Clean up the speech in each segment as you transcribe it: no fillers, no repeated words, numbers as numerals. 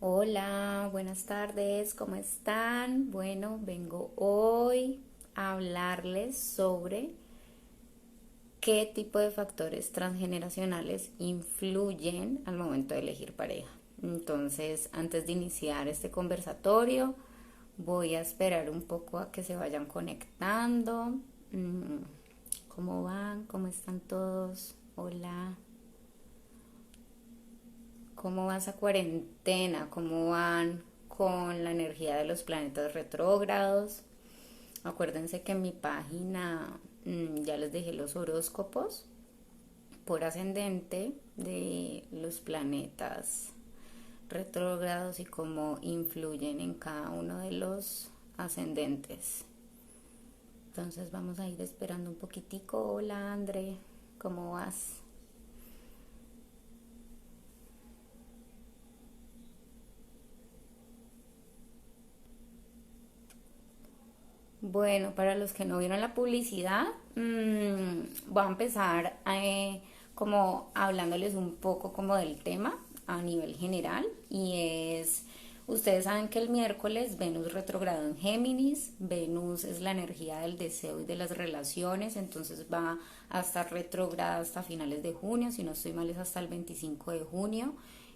Hola, buenas tardes, ¿cómo están? Bueno, vengo hoy a hablarles sobre qué tipo de factores transgeneracionales influyen al momento de elegir pareja. Entonces, antes de iniciar este conversatorio, voy a esperar un poco a que se vayan conectando. Mm, ¿Cómo van? ¿Cómo están todos? Hola. ¿Cómo va esa cuarentena? ¿Cómo van con la energía de los planetas retrógrados? Acuérdense que en mi página ya les dejé los horóscopos por ascendente de los planetas retrógrados y cómo influyen en cada uno de los ascendentes. Entonces vamos a ir esperando un poquitico. Hola André, ¿cómo vas? Bueno, para los que no vieron la publicidad, voy a empezar como hablándoles un poco como del tema a nivel general y es, ustedes saben que el miércoles Venus retrogrado en Géminis, Venus es la energía del deseo y de las relaciones, entonces va a estar retrograda hasta finales de junio, si no estoy mal es hasta el 25 de junio.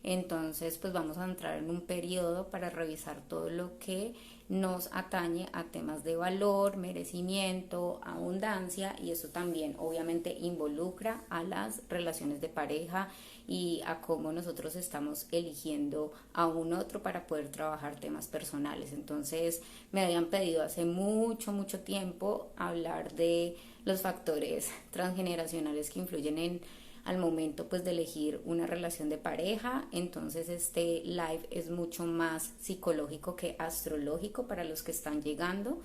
Entonces, pues vamos a entrar en un periodo para revisar todo lo que nos atañe a temas de valor, merecimiento, abundancia y eso también obviamente involucra a las relaciones de pareja y a cómo nosotros estamos eligiendo a un otro para poder trabajar temas personales. Entonces, me habían pedido hace mucho tiempo hablar de los factores transgeneracionales que influyen en al momento pues de elegir una relación de pareja. Entonces este live es mucho más psicológico que astrológico para los que están llegando.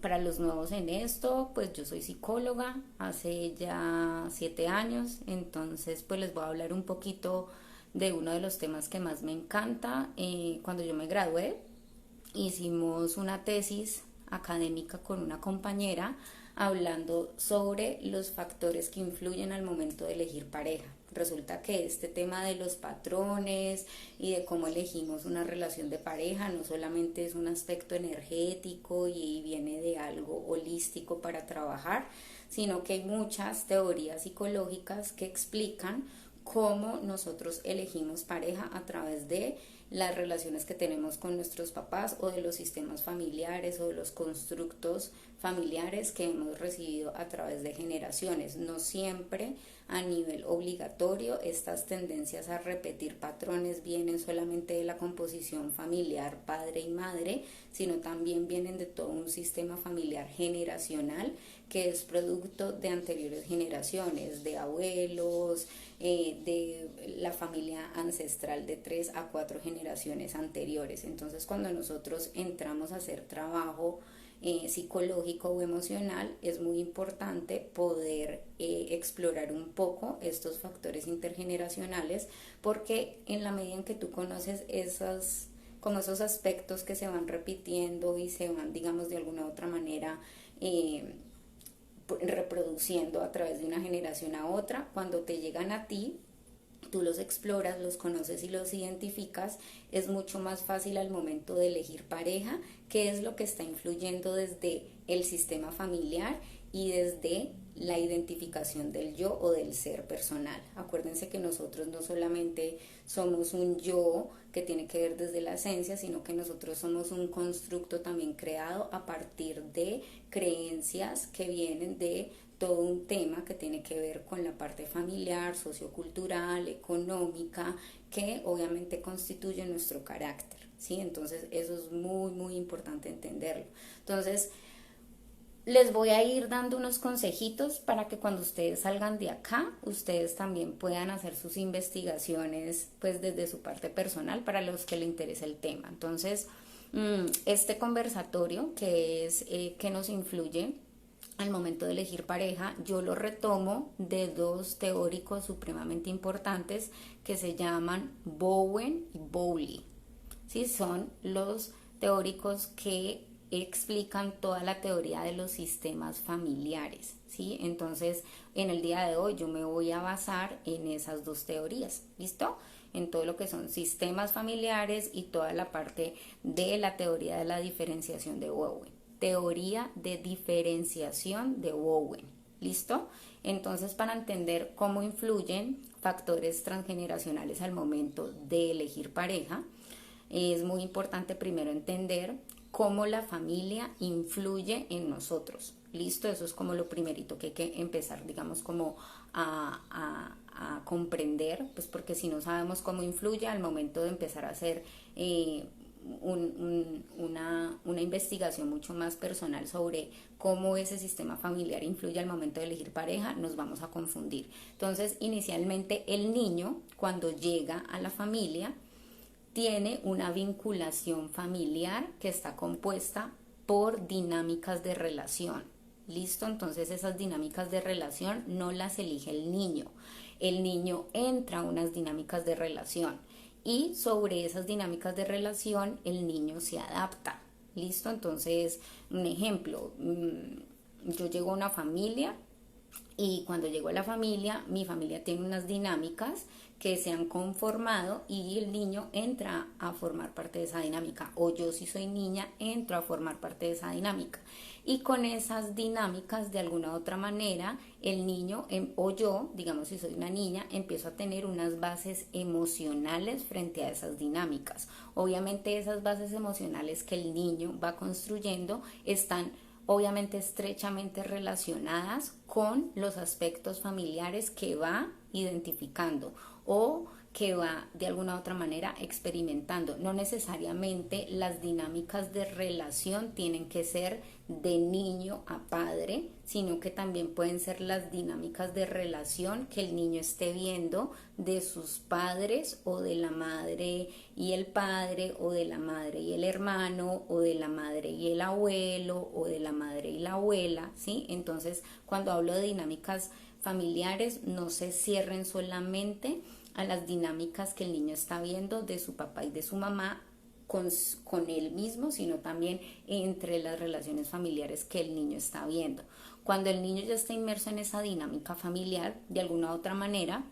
Para los nuevos en esto, pues yo soy psicóloga hace ya 7 años, entonces pues les voy a hablar un poquito de uno de los temas que más me encanta. Cuando yo me gradué, hicimos una tesis académica con una compañera hablando sobre los factores que influyen al momento de elegir pareja. Resulta que este tema de los patrones y de cómo elegimos una relación de pareja no solamente es un aspecto energético y viene de algo holístico para trabajar, sino que hay muchas teorías psicológicas que explican cómo nosotros elegimos pareja a través de las relaciones que tenemos con nuestros papás o de los sistemas familiares o de los constructos familiares que hemos recibido a través de generaciones. No siempre a nivel obligatorio estas tendencias a repetir patrones vienen solamente de la composición familiar padre y madre, sino también vienen de todo un sistema familiar generacional que es producto de anteriores generaciones, de abuelos, de la familia ancestral de 3 a 4 generaciones anteriores. Entonces cuando nosotros entramos a hacer trabajo psicológico o emocional, es muy importante poder explorar un poco estos factores intergeneracionales, porque en la medida en que tú conoces esas como esos aspectos que se van repitiendo y se van, digamos, de alguna u otra manera reproduciendo a través de una generación a otra, cuando te llegan a ti, tú los exploras, los conoces y los identificas, es mucho más fácil al momento de elegir pareja, qué es lo que está influyendo desde el sistema familiar y desde la identificación del yo o del ser personal. Acuérdense que nosotros no solamente somos un yo que tiene que ver desde la esencia, sino que nosotros somos un constructo también creado a partir de creencias que vienen de todo un tema que tiene que ver con la parte familiar, sociocultural, económica, que obviamente constituye nuestro carácter, ¿sí? Entonces eso es muy importante entenderlo. Entonces les voy a ir dando unos consejitos para que cuando ustedes salgan de acá, ustedes también puedan hacer sus investigaciones pues desde su parte personal para los que les interese el tema. Entonces, este conversatorio que es que nos influye al momento de elegir pareja, yo lo retomo de dos teóricos supremamente importantes que se llaman Bowen y Bowley. ¿Sí? Son los teóricos que explican toda la teoría de los sistemas familiares, ¿sí? Entonces, en el día de hoy yo me voy a basar en esas dos teorías, ¿listo? En todo lo que son sistemas familiares y toda la parte de la teoría de la diferenciación de Bowen. Teoría de diferenciación de Bowen, ¿listo? Entonces, para entender cómo influyen factores transgeneracionales al momento de elegir pareja, es muy importante primero entender cómo la familia influye en nosotros. ¿Listo? Eso es como lo primerito que hay que empezar, digamos, como a comprender, pues porque si no sabemos cómo influye al momento de empezar a hacer una investigación mucho más personal sobre cómo ese sistema familiar influye al momento de elegir pareja, nos vamos a confundir. Entonces, inicialmente el niño, cuando llega a la familia, tiene una vinculación familiar que está compuesta por dinámicas de relación. ¿Listo? Entonces esas dinámicas de relación no las elige el niño. El niño entra a unas dinámicas de relación y sobre esas dinámicas de relación el niño se adapta. ¿Listo? Entonces, un ejemplo, yo llego a una familia y cuando llego a la familia, mi familia tiene unas dinámicas que se han conformado y el niño entra a formar parte de esa dinámica. O yo, si soy niña, entro a formar parte de esa dinámica. Y con esas dinámicas, de alguna u otra manera, el niño o yo, digamos si soy una niña, empiezo a tener unas bases emocionales frente a esas dinámicas. Obviamente esas bases emocionales que el niño va construyendo están obviamente estrechamente relacionadas con los aspectos familiares que va identificando o que va de alguna u otra manera experimentando. No necesariamente las dinámicas de relación tienen que ser de niño a padre, sino que también pueden ser las dinámicas de relación que el niño esté viendo de sus padres o de la madre y el padre o de la madre y el hermano o de la madre y el abuelo o de la madre y la abuela, ¿sí? Entonces, cuando hablo de dinámicas familiares, no se cierren solamente a las dinámicas que el niño está viendo de su papá y de su mamá con él mismo, sino también entre las relaciones familiares que el niño está viendo. Cuando el niño ya está inmerso en esa dinámica familiar, de alguna u otra manera,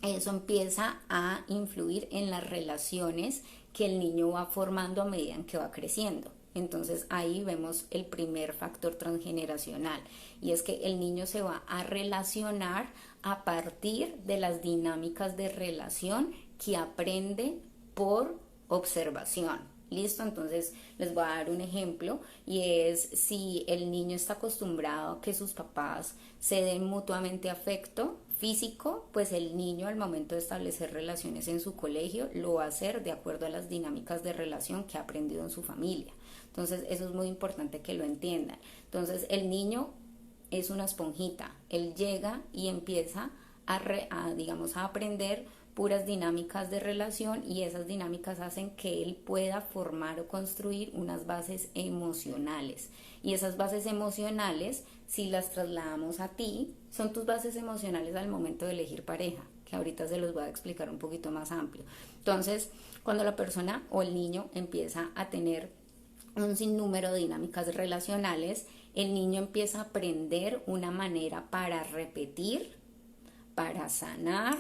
eso empieza a influir en las relaciones que el niño va formando a medida en que va creciendo. Entonces ahí vemos el primer factor transgeneracional y es que el niño se va a relacionar a partir de las dinámicas de relación que aprende por observación. ¿Listo? Entonces les voy a dar un ejemplo y es si el niño está acostumbrado a que sus papás se den mutuamente afecto físico, pues el niño al momento de establecer relaciones en su colegio lo va a hacer de acuerdo a las dinámicas de relación que ha aprendido en su familia. Entonces eso es muy importante que lo entiendan. Entonces el niño es una esponjita, él llega y empieza digamos, a aprender puras dinámicas de relación y esas dinámicas hacen que él pueda formar o construir unas bases emocionales. Y esas bases emocionales, si las trasladamos a ti, son tus bases emocionales al momento de elegir pareja, que ahorita se los voy a explicar un poquito más amplio. Entonces, cuando la persona o el niño empieza a tener un sinnúmero de dinámicas relacionales, el niño empieza a aprender una manera para repetir, para sanar,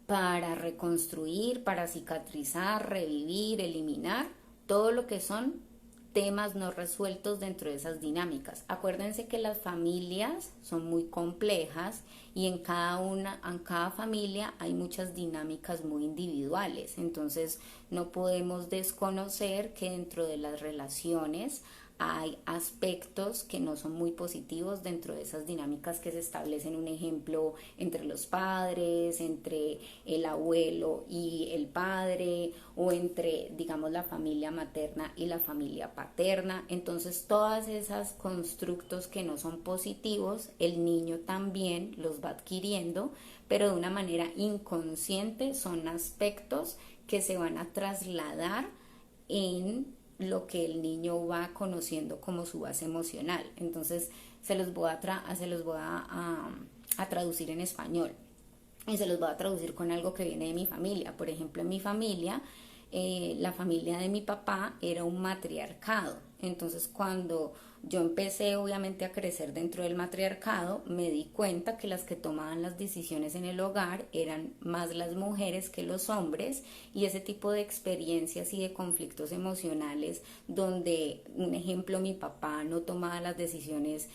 para reconstruir, para cicatrizar, revivir, eliminar, todo lo que son temas no resueltos dentro de esas dinámicas. Acuérdense que las familias son muy complejas y en cada familia hay muchas dinámicas muy individuales. Entonces no podemos desconocer que dentro de las relaciones hay aspectos que no son muy positivos dentro de esas dinámicas que se establecen, un ejemplo, entre los padres, entre el abuelo y el padre, o entre, digamos, la familia materna y la familia paterna. Entonces, todos esos constructos que no son positivos, el niño también los va adquiriendo, pero de una manera inconsciente son aspectos que se van a trasladar en lo que el niño va conociendo como su base emocional. Entonces se los voy a traducir en español y se los voy a traducir con algo que viene de mi familia. Por ejemplo, en mi familia, la familia de mi papá era un matriarcado. Entonces cuando yo empecé obviamente a crecer dentro del matriarcado, me di cuenta que las que tomaban las decisiones en el hogar eran más las mujeres que los hombres, y ese tipo de experiencias y de conflictos emocionales donde, un ejemplo, mi papá no tomaba las decisiones,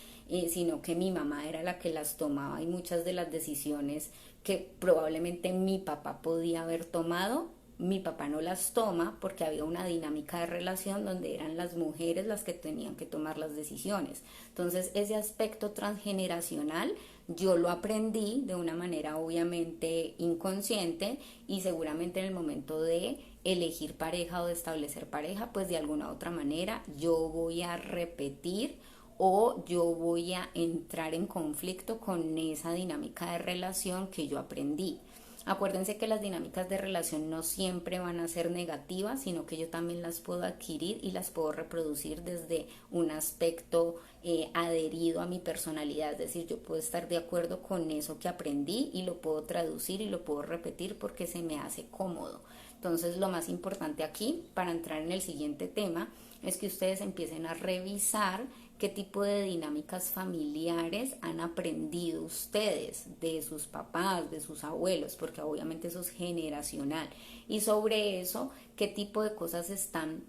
sino que mi mamá era la que las tomaba, y muchas de las decisiones que probablemente mi papá podía haber tomado, mi papá no las toma porque había una dinámica de relación donde eran las mujeres las que tenían que tomar las decisiones. Entonces ese aspecto transgeneracional yo lo aprendí de una manera obviamente inconsciente, y seguramente en el momento de elegir pareja o de establecer pareja, pues de alguna u otra manera yo voy a repetir o yo voy a entrar en conflicto con esa dinámica de relación que yo aprendí. Acuérdense que las dinámicas de relación no siempre van a ser negativas, sino que yo también las puedo adquirir y las puedo reproducir desde un aspecto adherido a mi personalidad. Es decir, yo puedo estar de acuerdo con eso que aprendí y lo puedo traducir y lo puedo repetir porque se me hace cómodo. Entonces, lo más importante aquí, para entrar en el siguiente tema, es que ustedes empiecen a revisar qué tipo de dinámicas familiares han aprendido ustedes de sus papás, de sus abuelos, porque obviamente eso es generacional. Y sobre eso, qué tipo de cosas están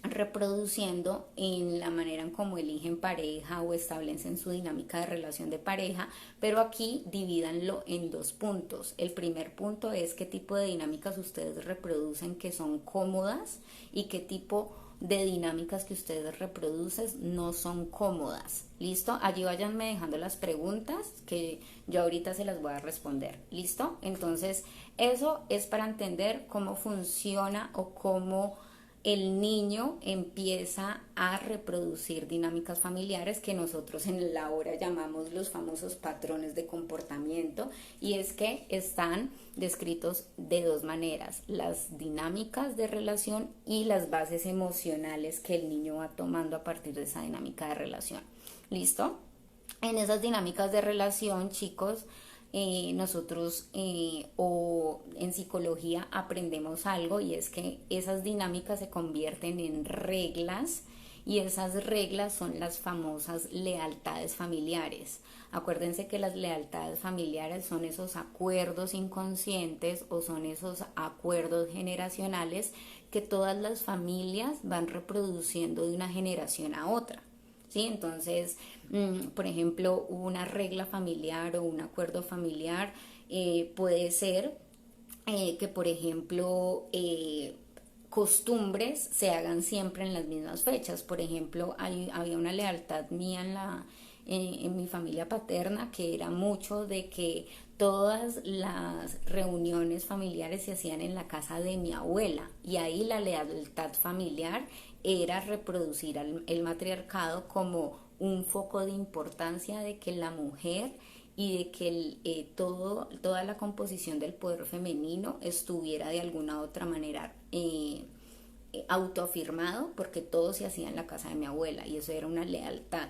reproduciendo en la manera en cómo eligen pareja o establecen su dinámica de relación de pareja. Pero aquí divídanlo en dos puntos. El primer punto es qué tipo de dinámicas ustedes reproducen que son cómodas, y qué tipo de dinámicas que ustedes reproducen no son cómodas. ¿Listo? Allí váyanme dejando las preguntas que yo ahorita se las voy a responder. ¿Listo? Entonces, eso es para entender cómo funciona o cómo el niño empieza a reproducir dinámicas familiares que nosotros en la hora llamamos los famosos patrones de comportamiento, y es que están descritos de dos maneras: las dinámicas de relación y las bases emocionales que el niño va tomando a partir de esa dinámica de relación. ¿Listo? En esas dinámicas de relación, chicos, nosotros o en psicología aprendemos algo, y es que esas dinámicas se convierten en reglas, y esas reglas son las famosas lealtades familiares. Acuérdense que las lealtades familiares son esos acuerdos inconscientes o son esos acuerdos generacionales que todas las familias van reproduciendo de una generación a otra. ¿Sí? Entonces, por ejemplo, una regla familiar o un acuerdo familiar puede ser que, por ejemplo, costumbres se hagan siempre en las mismas fechas. Por ejemplo, había una lealtad mía en mi familia paterna, que era mucho de que todas las reuniones familiares se hacían en la casa de mi abuela, y ahí la lealtad familiar era reproducir el matriarcado como un foco de importancia de que la mujer y de que toda la composición del poder femenino estuviera de alguna u otra manera autoafirmado, porque todo se hacía en la casa de mi abuela, y eso era una lealtad.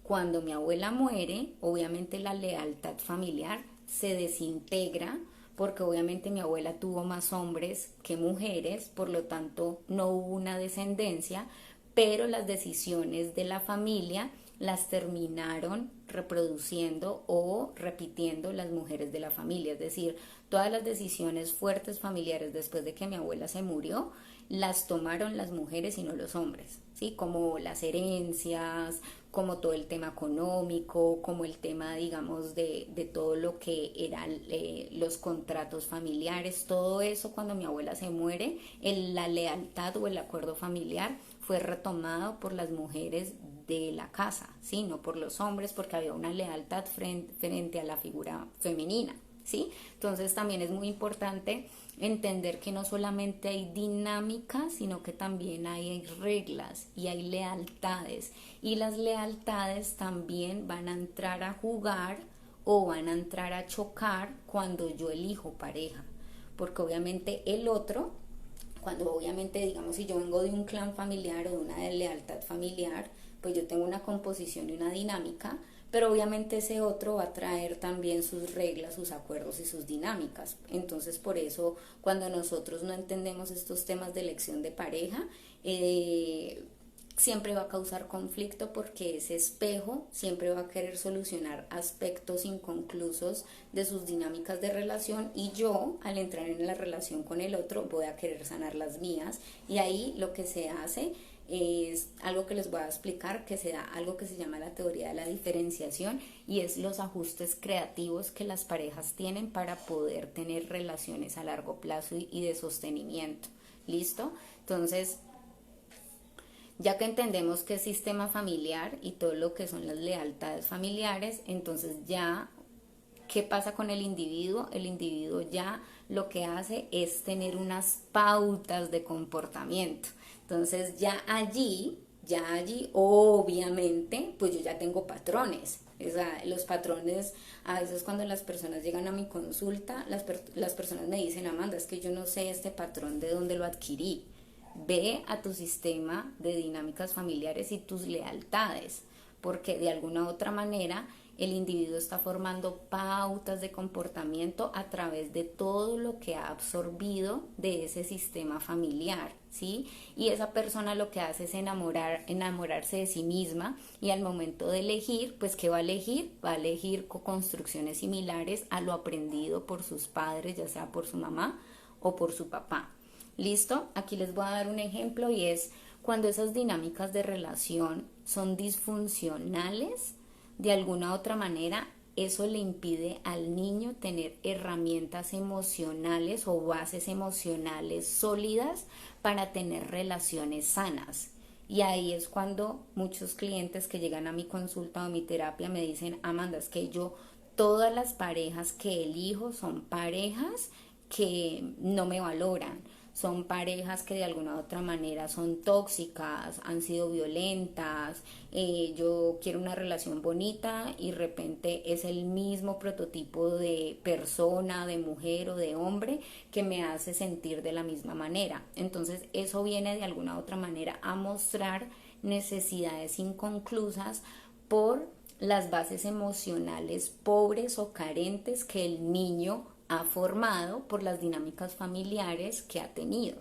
Cuando mi abuela muere, obviamente la lealtad familiar se desintegra, porque obviamente mi abuela tuvo más hombres que mujeres, por lo tanto no hubo una descendencia, pero las decisiones de la familia las terminaron reproduciendo o repitiendo las mujeres de la familia. Es decir, todas las decisiones fuertes familiares después de que mi abuela se murió las tomaron las mujeres y no los hombres, ¿sí? Como las herencias, como todo el tema económico, como el tema, digamos, de todo lo que eran los contratos familiares. Todo eso, cuando mi abuela se muere, la lealtad o el acuerdo familiar fue retomado por las mujeres de la casa, ¿sí? No por los hombres, porque había una lealtad frente a la figura femenina, ¿sí? Entonces también es muy importante entender que no solamente hay dinámicas, sino que también hay reglas y hay lealtades, y las lealtades también van a entrar a jugar o van a entrar a chocar cuando yo elijo pareja, porque obviamente el otro, cuando obviamente, digamos, si yo vengo de un clan familiar o de una lealtad familiar, pues yo tengo una composición y una dinámica, pero obviamente ese otro va a traer también sus reglas, sus acuerdos y sus dinámicas. Entonces, por eso, cuando nosotros no entendemos estos temas de elección de pareja, siempre va a causar conflicto porque ese espejo siempre va a querer solucionar aspectos inconclusos de sus dinámicas de relación, y yo, al entrar en la relación con el otro, voy a querer sanar las mías, y ahí lo que se hace es algo que les voy a explicar, que se da algo que se llama la teoría de la diferenciación, y es los ajustes creativos que las parejas tienen para poder tener relaciones a largo plazo y de sostenimiento. ¿Listo? Entonces, ya que entendemos qué es sistema familiar y todo lo que son las lealtades familiares, entonces ya, ¿qué pasa con el individuo? El individuo ya lo que hace es tener unas pautas de comportamiento. Entonces ya allí, obviamente, pues yo ya tengo patrones. O sea, los patrones, a veces cuando las personas llegan a mi consulta, las personas me dicen, Amanda, es que yo no sé este patrón de dónde lo adquirí. Ve a tu sistema de dinámicas familiares y tus lealtades, porque de alguna u otra manera el individuo está formando pautas de comportamiento a través de todo lo que ha absorbido de ese sistema familiar, ¿sí? Y esa persona lo que hace es enamorarse de sí misma, y al momento de elegir, pues ¿qué va a elegir? Va a elegir construcciones similares a lo aprendido por sus padres, ya sea por su mamá o por su papá. ¿Listo? Aquí les voy a dar un ejemplo, y es cuando esas dinámicas de relación son disfuncionales, de alguna otra manera, eso le impide al niño tener herramientas emocionales o bases emocionales sólidas para tener relaciones sanas. Y ahí es cuando muchos clientes que llegan a mi consulta o a mi terapia me dicen, Amanda, es que yo, todas las parejas que elijo son parejas que no me valoran, son parejas que de alguna u otra manera son tóxicas, han sido violentas, yo quiero una relación bonita y de repente es el mismo prototipo de persona, de mujer o de hombre que me hace sentir de la misma manera. Entonces eso viene de alguna u otra manera a mostrar necesidades inconclusas por las bases emocionales pobres o carentes que el niño ha formado por las dinámicas familiares que ha tenido.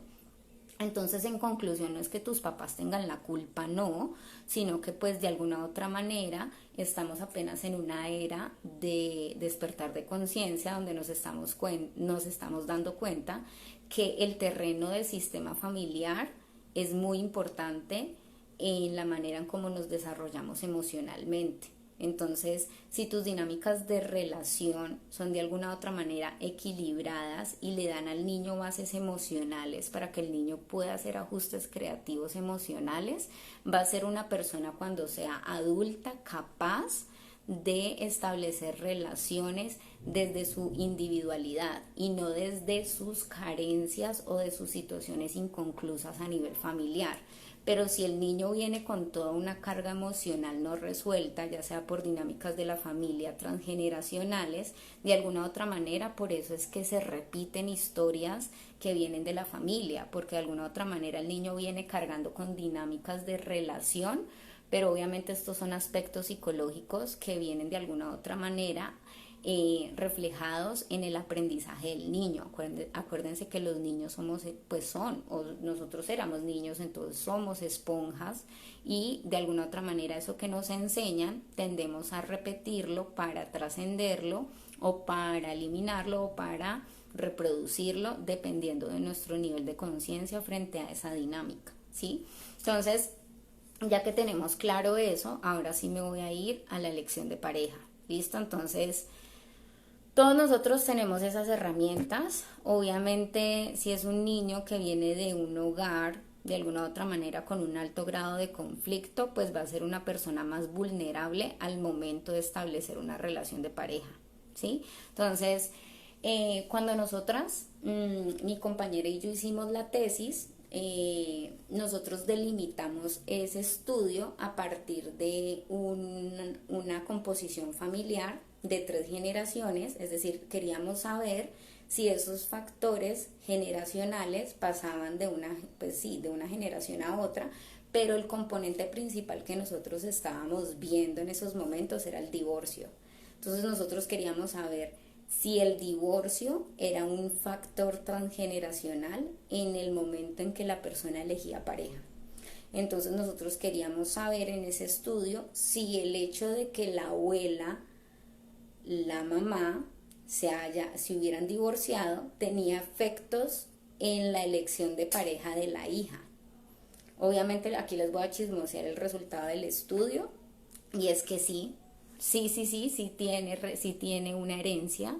Entonces, en conclusión, no es que tus papás tengan la culpa, no, sino que pues de alguna u otra manera estamos apenas en una era de despertar de conciencia, donde nos estamos dando cuenta que el terreno del sistema familiar es muy importante en la manera en cómo nos desarrollamos emocionalmente. Entonces, si tus dinámicas de relación son de alguna u otra manera equilibradas y le dan al niño bases emocionales para que el niño pueda hacer ajustes creativos emocionales, va a ser una persona, cuando sea adulta, capaz de establecer relaciones desde su individualidad y no desde sus carencias o de sus situaciones inconclusas a nivel familiar. Pero si el niño viene con toda una carga emocional no resuelta, ya sea por dinámicas de la familia transgeneracionales, de alguna u otra manera, por eso es que se repiten historias que vienen de la familia, porque de alguna u otra manera el niño viene cargando con dinámicas de relación, pero obviamente estos son aspectos psicológicos que vienen de alguna u otra manera reflejados en el aprendizaje del niño. Acuérdense que los niños o nosotros éramos niños, entonces somos esponjas, y de alguna otra manera eso que nos enseñan tendemos a repetirlo para trascenderlo o para eliminarlo o para reproducirlo dependiendo de nuestro nivel de conciencia frente a esa dinámica, ¿sí? Entonces, ya que tenemos claro eso, ahora sí me voy a ir a la elección de pareja. ¿Listo? Entonces, todos nosotros tenemos esas herramientas. Obviamente, si es un niño que viene de un hogar de alguna u otra manera con un alto grado de conflicto, pues va a ser una persona más vulnerable al momento de establecer una relación de pareja, ¿sí? Entonces, cuando nosotras, mi compañera y yo hicimos la tesis, nosotros delimitamos ese estudio a partir de una composición familiar de 3 generaciones, es decir, queríamos saber si esos factores generacionales pasaban de una generación a otra, pero el componente principal que nosotros estábamos viendo en esos momentos era el divorcio. Entonces nosotros queríamos saber si el divorcio era un factor transgeneracional en el momento en que la persona elegía pareja. Entonces nosotros queríamos saber en ese estudio si el hecho de que la abuela, la mamá, si hubieran divorciado, tenía efectos en la elección de pareja de la hija. Obviamente aquí les voy a chismosear el resultado del estudio y es que sí tiene una herencia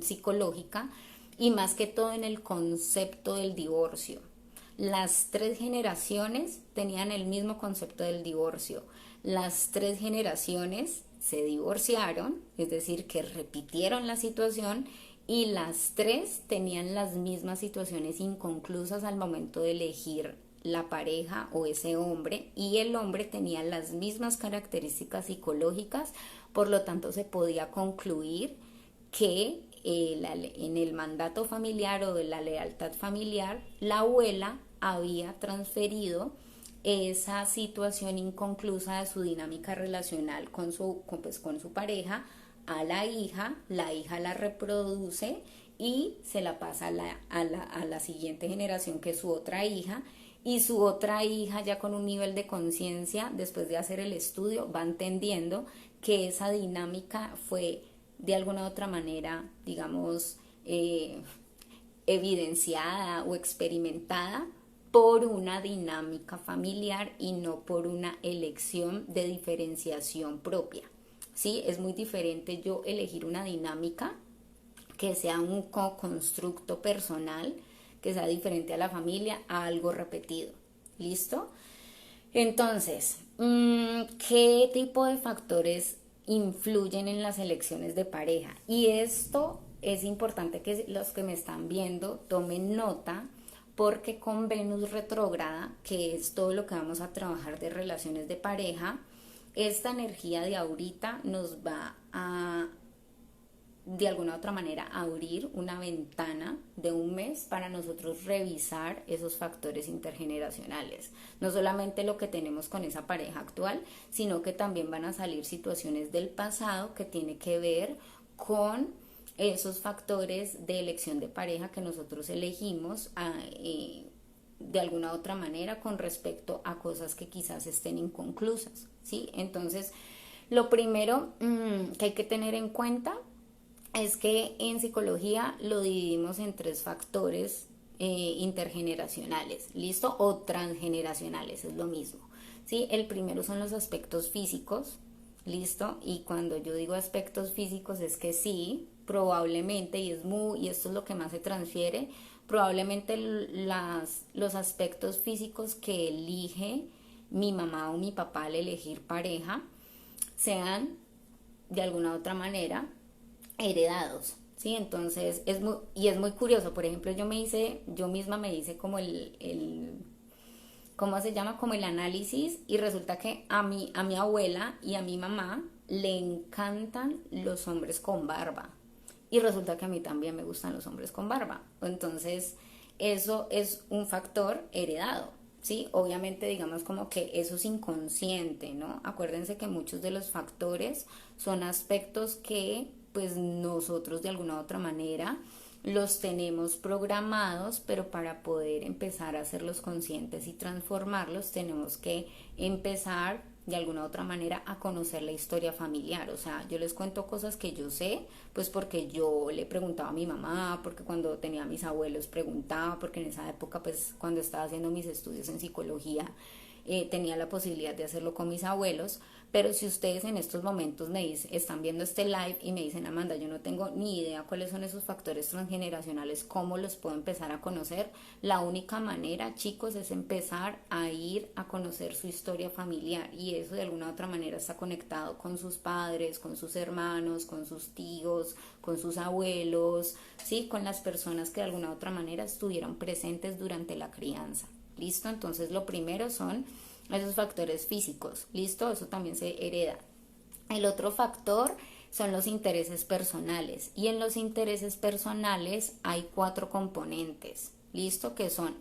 psicológica y más que todo en el concepto del divorcio. Las 3 generaciones tenían el mismo concepto del divorcio. Las 3 generaciones se divorciaron, es decir, que repitieron la situación y las 3 tenían las mismas situaciones inconclusas al momento de elegir la pareja o ese hombre, y el hombre tenía las mismas características psicológicas, por lo tanto se podía concluir que en el mandato familiar o de la lealtad familiar, la abuela había transferido esa situación inconclusa de su dinámica relacional con su pareja a la hija la reproduce y se la pasa a la siguiente generación, que es su otra hija, y su otra hija ya con un nivel de conciencia, después de hacer el estudio, va entendiendo que esa dinámica fue de alguna u otra manera, digamos, evidenciada o experimentada por una dinámica familiar y no por una elección de diferenciación propia. ¿Sí? Es muy diferente yo elegir una dinámica que sea un constructo personal, que sea diferente a la familia, a algo repetido. ¿Listo? Entonces, ¿qué tipo de factores influyen en las elecciones de pareja? Y esto es importante que los que me están viendo tomen nota, porque con Venus retrógrada, que es todo lo que vamos a trabajar de relaciones de pareja, esta energía de ahorita nos va a, de alguna u otra manera, abrir una ventana de un mes para nosotros revisar esos factores intergeneracionales. No solamente lo que tenemos con esa pareja actual, sino que también van a salir situaciones del pasado que tiene que ver con esos factores de elección de pareja que nosotros elegimos de alguna u otra manera con respecto a cosas que quizás estén inconclusas, ¿sí? Entonces, lo primero que hay que tener en cuenta es que en psicología lo dividimos en 3 factores intergeneracionales, ¿listo? O transgeneracionales, es lo mismo, ¿sí? El primero son los aspectos físicos, ¿listo? Y cuando yo digo aspectos físicos es que sí, probablemente, y esto es lo que más se transfiere, probablemente los aspectos físicos que elige mi mamá o mi papá al elegir pareja sean de alguna u otra manera heredados, ¿sí? Entonces es muy curioso. Por ejemplo, yo misma me hice como ¿cómo se llama? Como el análisis, y resulta que a mi abuela y a mi mamá le encantan los hombres con barba, y resulta que a mí también me gustan los hombres con barba. Entonces eso es un factor heredado, ¿sí? Obviamente digamos como que eso es inconsciente, ¿no? Acuérdense que muchos de los factores son aspectos que pues nosotros de alguna u otra manera los tenemos programados, pero para poder empezar a hacerlos conscientes y transformarlos tenemos que empezar de alguna u otra manera a conocer la historia familiar. O sea, yo les cuento cosas que yo sé, pues porque yo le preguntaba a mi mamá, porque cuando tenía a mis abuelos preguntaba, porque en esa época, pues cuando estaba haciendo mis estudios en psicología, tenía la posibilidad de hacerlo con mis abuelos. Pero si ustedes en estos momentos están viendo este live y me dicen, Amanda, yo no tengo ni idea cuáles son esos factores transgeneracionales, cómo los puedo empezar a conocer, la única manera, chicos, es empezar a ir a conocer su historia familiar, y eso de alguna u otra manera está conectado con sus padres, con sus hermanos, con sus tíos, con sus abuelos, ¿sí? Con las personas que de alguna u otra manera estuvieron presentes durante la crianza. ¿Listo? Entonces lo primero son esos factores físicos, ¿listo? Eso también se hereda. El otro factor son los intereses personales, y en los intereses personales hay 4 componentes, ¿listo? Que son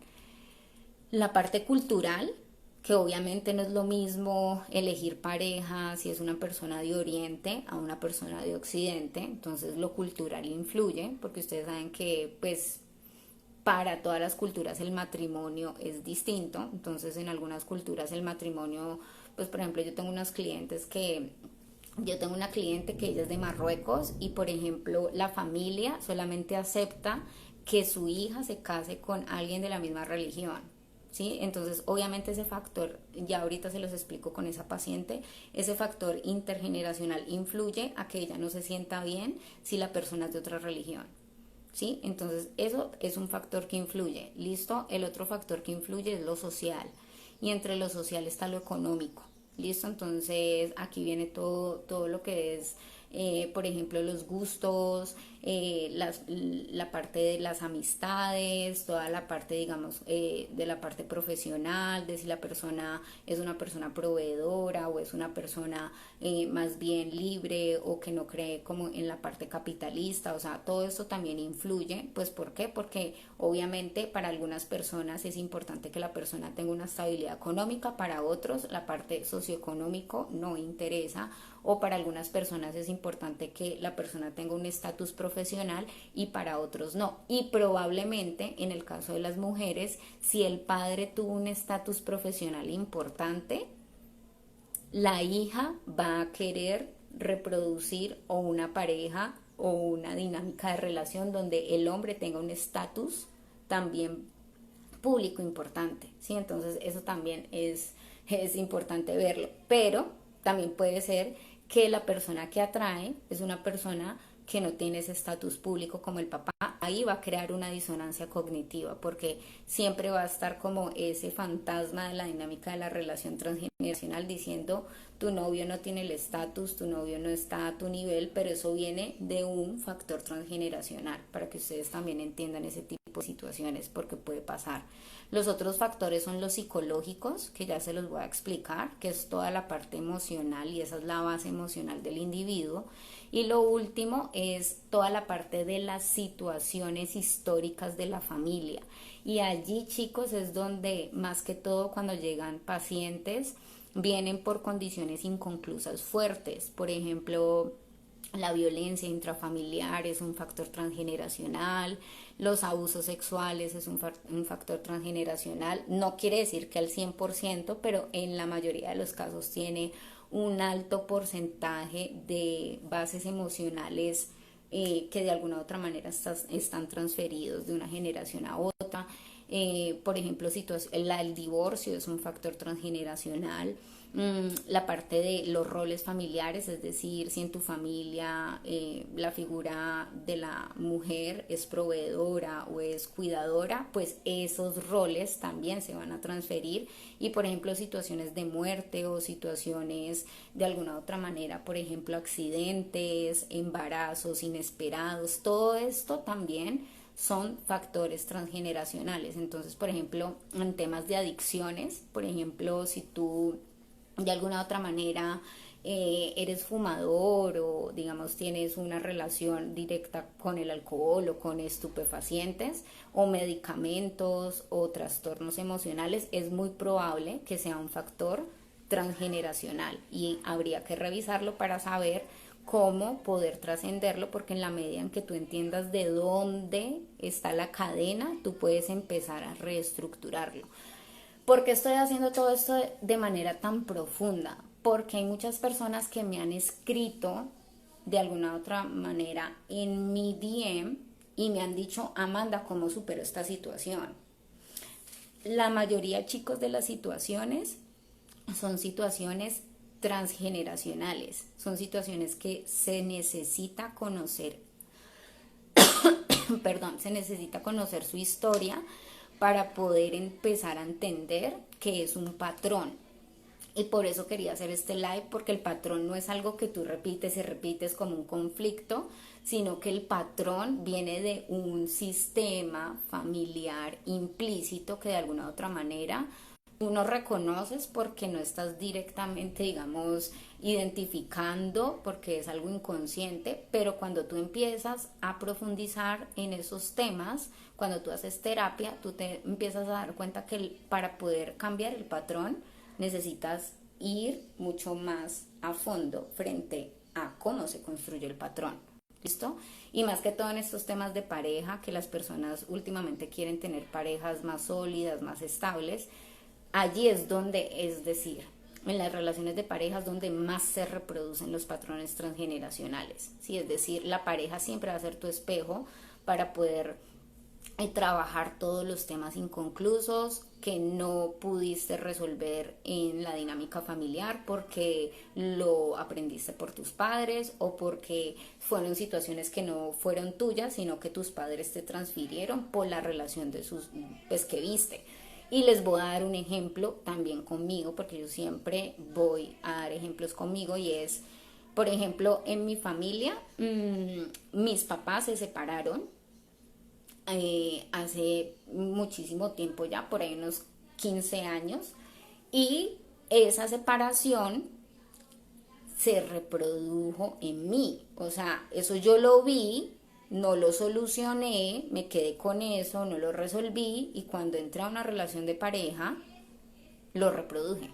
la parte cultural, que obviamente no es lo mismo elegir pareja si es una persona de Oriente a una persona de Occidente. Entonces lo cultural influye, porque ustedes saben que pues para todas las culturas el matrimonio es distinto. Entonces en algunas culturas el matrimonio, pues por ejemplo yo tengo una cliente que ella es de Marruecos y por ejemplo la familia solamente acepta que su hija se case con alguien de la misma religión. ¿Sí? Entonces, obviamente ese factor, ya ahorita se los explico con esa paciente, ese factor intergeneracional influye a que ella no se sienta bien si la persona es de otra religión. ¿Sí? Entonces, eso es un factor que influye. ¿Listo? El otro factor que influye es lo social. Y entre lo social está lo económico. ¿Listo? Entonces, aquí viene todo lo que es, por ejemplo, los gustos, la parte de las amistades, toda la parte, digamos, de la parte profesional, de si la persona es una persona proveedora o es una persona más bien libre o que no cree como en la parte capitalista. O sea, todo esto también influye. Pues ¿por qué? Porque obviamente para algunas personas es importante que la persona tenga una estabilidad económica, para otros la parte socioeconómico no interesa, o para algunas personas es importante que la persona tenga un estatus profesional y para otros no. Y probablemente en el caso de las mujeres, si el padre tuvo un estatus profesional importante, la hija va a querer reproducir o una pareja o una dinámica de relación donde el hombre tenga un estatus también público importante, ¿sí? Entonces eso también es importante verlo, pero también puede ser que la persona que atrae es una persona que no tiene ese estatus público como el papá. Ahí va a crear una disonancia cognitiva porque siempre va a estar como ese fantasma de la dinámica de la relación transgeneracional diciendo tu novio no tiene el estatus, tu novio no está a tu nivel, pero eso viene de un factor transgeneracional para que ustedes también entiendan ese tipo de situaciones porque puede pasar. Los otros factores son los psicológicos, que ya se los voy a explicar, que es toda la parte emocional y esa es la base emocional del individuo. Y lo último es toda la parte de las situaciones históricas de la familia. Y allí, chicos, es donde más que todo cuando llegan pacientes vienen por condiciones inconclusas fuertes. Por ejemplo, la violencia intrafamiliar es un factor transgeneracional, los abusos sexuales es un factor transgeneracional. No quiere decir que al 100%, pero en la mayoría de los casos tiene un alto porcentaje de bases emocionales que de alguna u otra manera están transferidos de una generación a otra. Por ejemplo, el divorcio es un factor transgeneracional. La parte de los roles familiares, es decir, si en tu familia la figura de la mujer es proveedora o es cuidadora, pues esos roles también se van a transferir. Y por ejemplo, situaciones de muerte o situaciones de alguna otra manera, por ejemplo, accidentes, embarazos inesperados, todo esto también son factores transgeneracionales. Entonces, por ejemplo, en temas de adicciones, por ejemplo, si tú de alguna otra manera eres fumador o digamos tienes una relación directa con el alcohol o con estupefacientes o medicamentos o trastornos emocionales, es muy probable que sea un factor transgeneracional y habría que revisarlo para saber cómo poder trascenderlo, porque en la medida en que tú entiendas de dónde está la cadena, tú puedes empezar a reestructurarlo. ¿Por qué estoy haciendo todo esto de manera tan profunda? Porque hay muchas personas que me han escrito de alguna otra manera en mi DM y me han dicho, Amanda, ¿cómo supero esta situación? La mayoría, chicos, de las situaciones son situaciones transgeneracionales, son situaciones que se necesita conocer, perdón, se necesita conocer su historia para poder empezar a entender que es un patrón. Y por eso quería hacer este live, porque el patrón no es algo que tú repites y repites como un conflicto, sino que el patrón viene de un sistema familiar implícito que de alguna u otra manera tú no reconoces porque no estás directamente, digamos, identificando, porque es algo inconsciente, pero cuando tú empiezas a profundizar en esos temas, cuando tú haces terapia, tú te empiezas a dar cuenta que para poder cambiar el patrón necesitas ir mucho más a fondo frente a cómo se construye el patrón. ¿Listo? Y más que todo en estos temas de pareja, que las personas últimamente quieren tener parejas más sólidas, más estables, allí es donde, es decir, en las relaciones de parejas donde más se reproducen los patrones transgeneracionales. ¿Sí? Es decir, la pareja siempre va a ser tu espejo para poder trabajar todos los temas inconclusos que no pudiste resolver en la dinámica familiar porque lo aprendiste por tus padres o porque fueron situaciones que no fueron tuyas, sino que tus padres te transfirieron por la relación de sus, pues, que viste. Y les voy a dar un ejemplo también conmigo, porque yo siempre voy a dar ejemplos conmigo y es, por ejemplo, en mi familia, mis papás se separaron hace muchísimo tiempo ya, por ahí unos 15 años, y esa separación se reprodujo en mí. O sea, eso yo lo vi, no lo solucioné, me quedé con eso, no lo resolví y cuando entré a una relación de pareja, lo reproduje.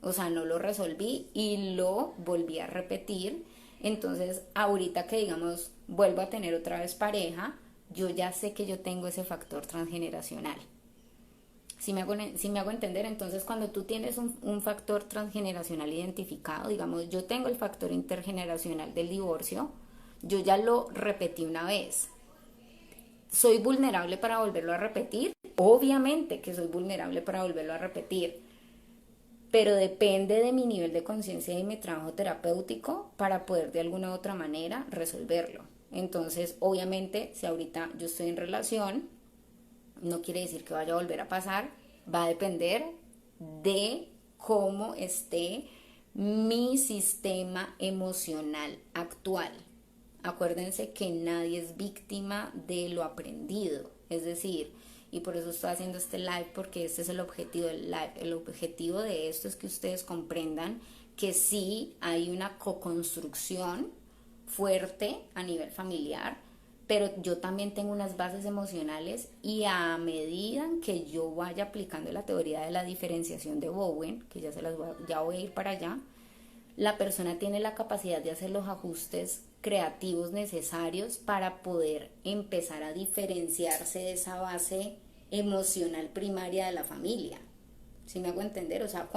O sea, no lo resolví y lo volví a repetir. Entonces, ahorita que digamos, vuelvo a tener otra vez pareja, yo ya sé que yo tengo ese factor transgeneracional. Si me hago entender, entonces cuando tú tienes un factor transgeneracional identificado, digamos, yo tengo el factor intergeneracional del divorcio, yo ya lo repetí una vez. ¿Soy vulnerable para volverlo a repetir? Obviamente que soy vulnerable para volverlo a repetir, pero depende de mi nivel de conciencia y mi trabajo terapéutico para poder de alguna u otra manera resolverlo. Entonces, obviamente, si ahorita yo estoy en relación, no quiere decir que vaya a volver a pasar, va a depender de cómo esté mi sistema emocional actual. Acuérdense que nadie es víctima de lo aprendido, es decir, y por eso estoy haciendo este live porque este es el objetivo del live. El objetivo de esto es que ustedes comprendan que sí hay una co-construcción fuerte a nivel familiar, pero yo también tengo unas bases emocionales y a medida que yo vaya aplicando la teoría de la diferenciación de Bowen, que ya voy a ir para allá, la persona tiene la capacidad de hacer los ajustes creativos necesarios para poder empezar a diferenciarse de esa base emocional primaria de la familia. ¿Sí me hago entender? O sea,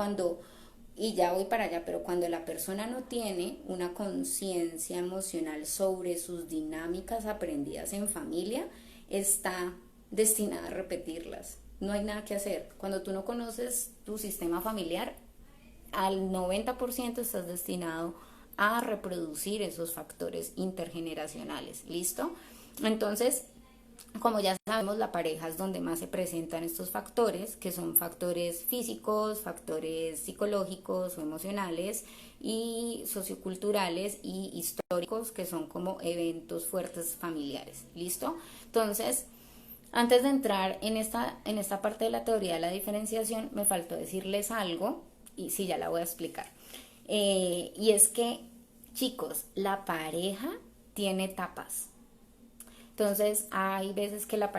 y ya voy para allá, pero cuando la persona no tiene una conciencia emocional sobre sus dinámicas aprendidas en familia, está destinada a repetirlas. No hay nada que hacer. Cuando tú no conoces tu sistema familiar, al 90% estás destinado a reproducir esos factores intergeneracionales. ¿Listo? Entonces, como ya sabemos, la pareja es donde más se presentan estos factores, que son factores físicos, factores psicológicos o emocionales y socioculturales y históricos, que son como eventos fuertes familiares. ¿Listo? Entonces, antes de entrar en esta parte de la teoría de la diferenciación, me faltó decirles algo, y sí, ya la voy a explicar. Y es que, chicos, la pareja tiene etapas. Entonces, hay veces que la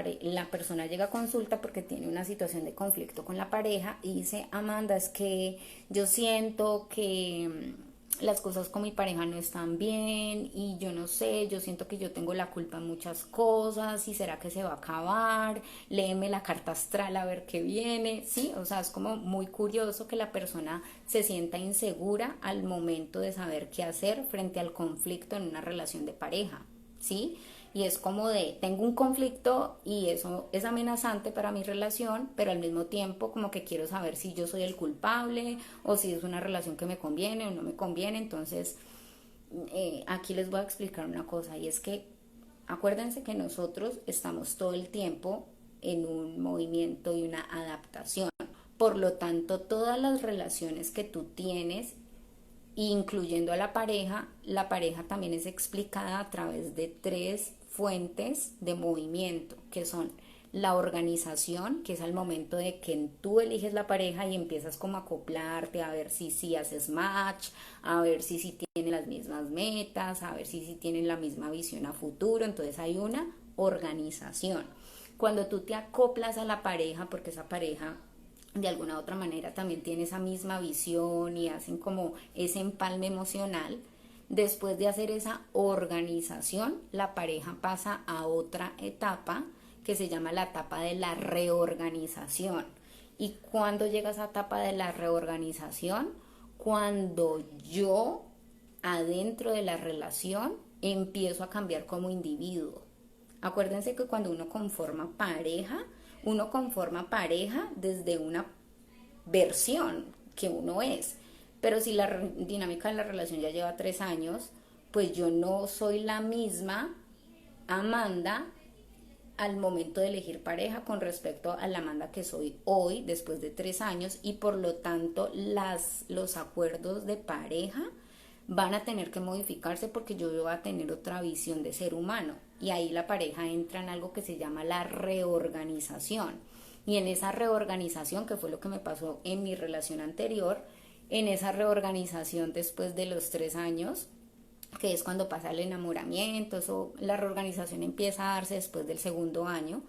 persona llega a consulta porque tiene una situación de conflicto con la pareja y dice, Amanda, es que yo siento que las cosas con mi pareja no están bien y yo no sé, yo siento que yo tengo la culpa en muchas cosas y será que se va a acabar, léeme la carta astral a ver qué viene, ¿sí? O sea, es como muy curioso que la persona se sienta insegura al momento de saber qué hacer frente al conflicto en una relación de pareja, ¿sí? Y es como de, tengo un conflicto y eso es amenazante para mi relación, pero al mismo tiempo como que quiero saber si yo soy el culpable o si es una relación que me conviene o no me conviene. Entonces, aquí les voy a explicar una cosa y es que acuérdense que nosotros estamos todo el tiempo en un movimiento y una adaptación. Por lo tanto, todas las relaciones que tú tienes, incluyendo a la pareja también es explicada a través de tres fuentes de movimiento, que son la organización, que es al momento de que tú eliges la pareja y empiezas como a acoplarte, a ver si haces match, a ver si tienen las mismas metas, a ver si tienen la misma visión a futuro. Entonces hay una organización. Cuando tú te acoplas a la pareja, porque esa pareja de alguna u otra manera también tiene esa misma visión y hacen como ese empalme emocional, Después de hacer esa organización, la pareja pasa a otra etapa que se llama la etapa de la reorganización. ¿Y cuando llega esa etapa de la reorganización? Cuando yo, adentro de la relación, empiezo a cambiar como individuo. Acuérdense que cuando uno conforma pareja desde una versión que uno es. Pero si la dinámica de la relación ya lleva 3 años, pues yo no soy la misma Amanda al momento de elegir pareja con respecto a la Amanda que soy hoy después de 3 años, y por lo tanto los acuerdos de pareja van a tener que modificarse porque yo voy a tener otra visión de ser humano, y ahí la pareja entra en algo que se llama la reorganización. Y en esa reorganización, que fue lo que me pasó en mi relación anterior, en esa reorganización después de los 3 años, que es cuando pasa el enamoramiento, eso, la reorganización empieza a darse después del segundo año.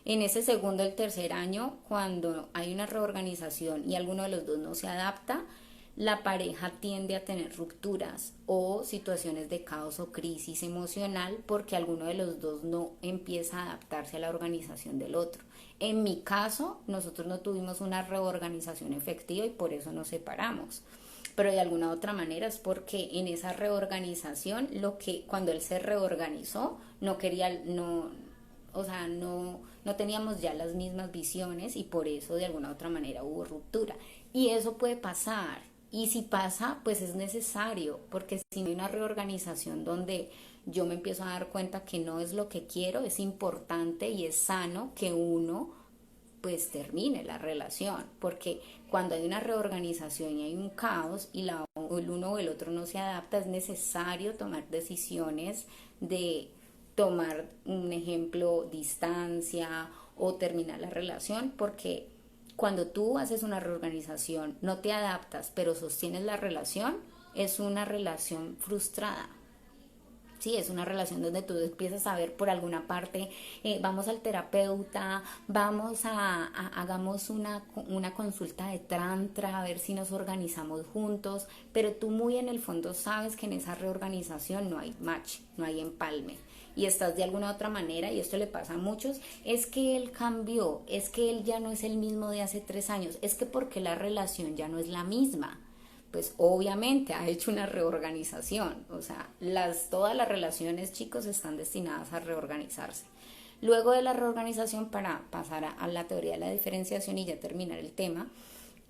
En ese segundo, el tercer año, cuando hay una reorganización y alguno de los dos no se adapta, la pareja tiende a tener rupturas o situaciones de caos o crisis emocional porque alguno de los dos no empieza a adaptarse a la organización del otro. En mi caso, nosotros no tuvimos una reorganización efectiva y por eso nos separamos. Pero de alguna otra manera es porque en esa reorganización, cuando él se reorganizó, no teníamos ya las mismas visiones y por eso de alguna otra manera hubo ruptura. Y eso puede pasar. Y si pasa, pues es necesario, porque si no hay una reorganización donde yo me empiezo a dar cuenta que no es lo que quiero, es importante y es sano que uno pues termine la relación, porque cuando hay una reorganización y hay un caos y el uno o el otro no se adapta, es necesario tomar decisiones de tomar, un ejemplo, distancia o terminar la relación, porque cuando tú haces una reorganización, no te adaptas, pero sostienes la relación, es una relación frustrada. Sí, es una relación donde tú empiezas a ver por alguna parte, vamos al terapeuta, hagamos una consulta de tantra, a ver si nos organizamos juntos, pero tú muy en el fondo sabes que en esa reorganización no hay match, no hay empalme. Y estás de alguna otra manera, y esto le pasa a muchos, es que él cambió, es que él ya no es el mismo de hace 3 años, es que porque la relación ya no es la misma. Pues obviamente ha hecho una reorganización, o sea, todas las relaciones, chicos, están destinadas a reorganizarse. Luego de la reorganización, para pasar a la teoría de la diferenciación y ya terminar el tema,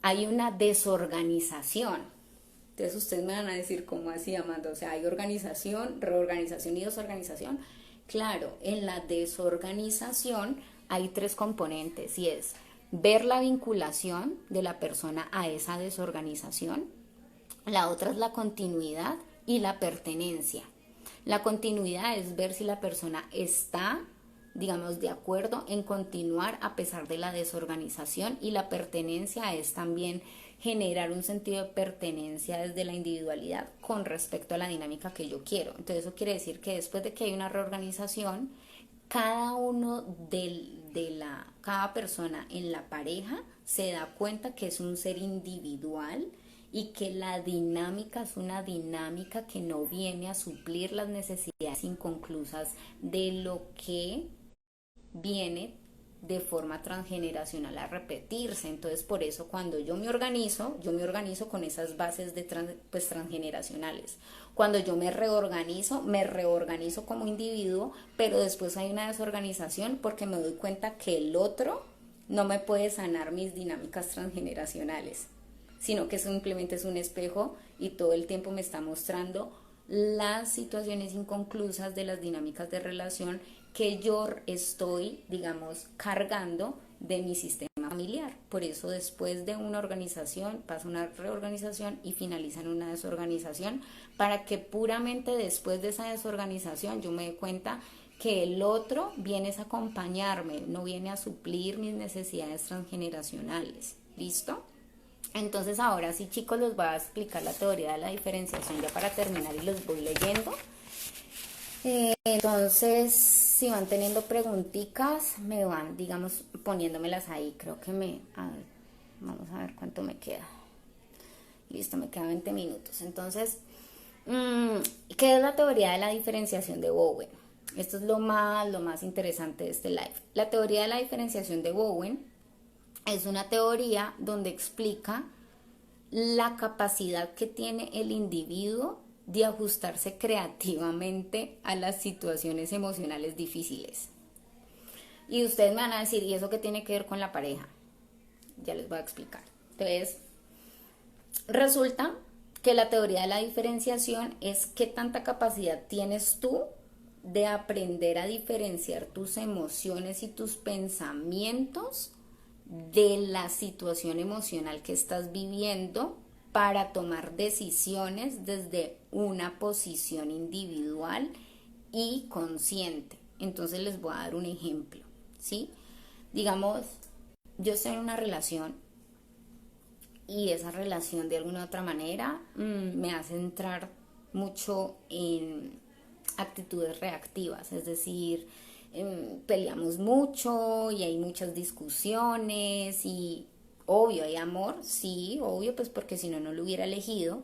hay una desorganización. Entonces ustedes me van a decir, ¿cómo así, Amanda? O sea, hay organización, reorganización y desorganización. Claro, en la desorganización hay 3 componentes, y es ver la vinculación de la persona a esa desorganización. La otra es la continuidad y la pertenencia. La continuidad es ver si la persona está, digamos, de acuerdo en continuar a pesar de la desorganización, y la pertenencia es también generar un sentido de pertenencia desde la individualidad con respecto a la dinámica que yo quiero. Entonces eso quiere decir que después de que hay una reorganización, cada persona en la pareja se da cuenta que es un ser individual y que la dinámica es una dinámica que no viene a suplir las necesidades inconclusas de lo que viene de forma transgeneracional a repetirse. Entonces, por eso cuando yo me organizo con esas bases transgeneracionales. Cuando yo me reorganizo como individuo, pero después hay una desorganización porque me doy cuenta que el otro no me puede sanar mis dinámicas transgeneracionales, sino que simplemente es un espejo y todo el tiempo me está mostrando las situaciones inconclusas de las dinámicas de relación que yo estoy, digamos, cargando de mi sistema familiar. Por eso después de una organización pasa una reorganización y finaliza en una desorganización, para que puramente después de esa desorganización yo me dé cuenta que el otro viene a acompañarme, no viene a suplir mis necesidades transgeneracionales. ¿Listo? Entonces ahora sí, chicos, les voy a explicar la teoría de la diferenciación ya para terminar y los voy leyendo. Entonces, si van teniendo preguntitas, me van, digamos, poniéndomelas ahí. Creo que vamos a ver cuánto me queda. Listo, me quedan 20 minutos. Entonces, ¿Qué es la teoría de la diferenciación de Bowen? Esto es lo más interesante de este live. La teoría de la diferenciación de Bowen es una teoría donde explica la capacidad que tiene el individuo de ajustarse creativamente a las situaciones emocionales difíciles. Y ustedes me van a decir, ¿y eso qué tiene que ver con la pareja? Ya les voy a explicar. Entonces, resulta que la teoría de la diferenciación es qué tanta capacidad tienes tú de aprender a diferenciar tus emociones y tus pensamientos de la situación emocional que estás viviendo para tomar decisiones desde una posición individual y consciente. Entonces les voy a dar un ejemplo, ¿sí? Digamos, yo estoy en una relación y esa relación de alguna u otra manera me hace entrar mucho en actitudes reactivas, es decir, peleamos mucho y hay muchas discusiones y obvio hay amor, sí, obvio, pues porque si no, no lo hubiera elegido,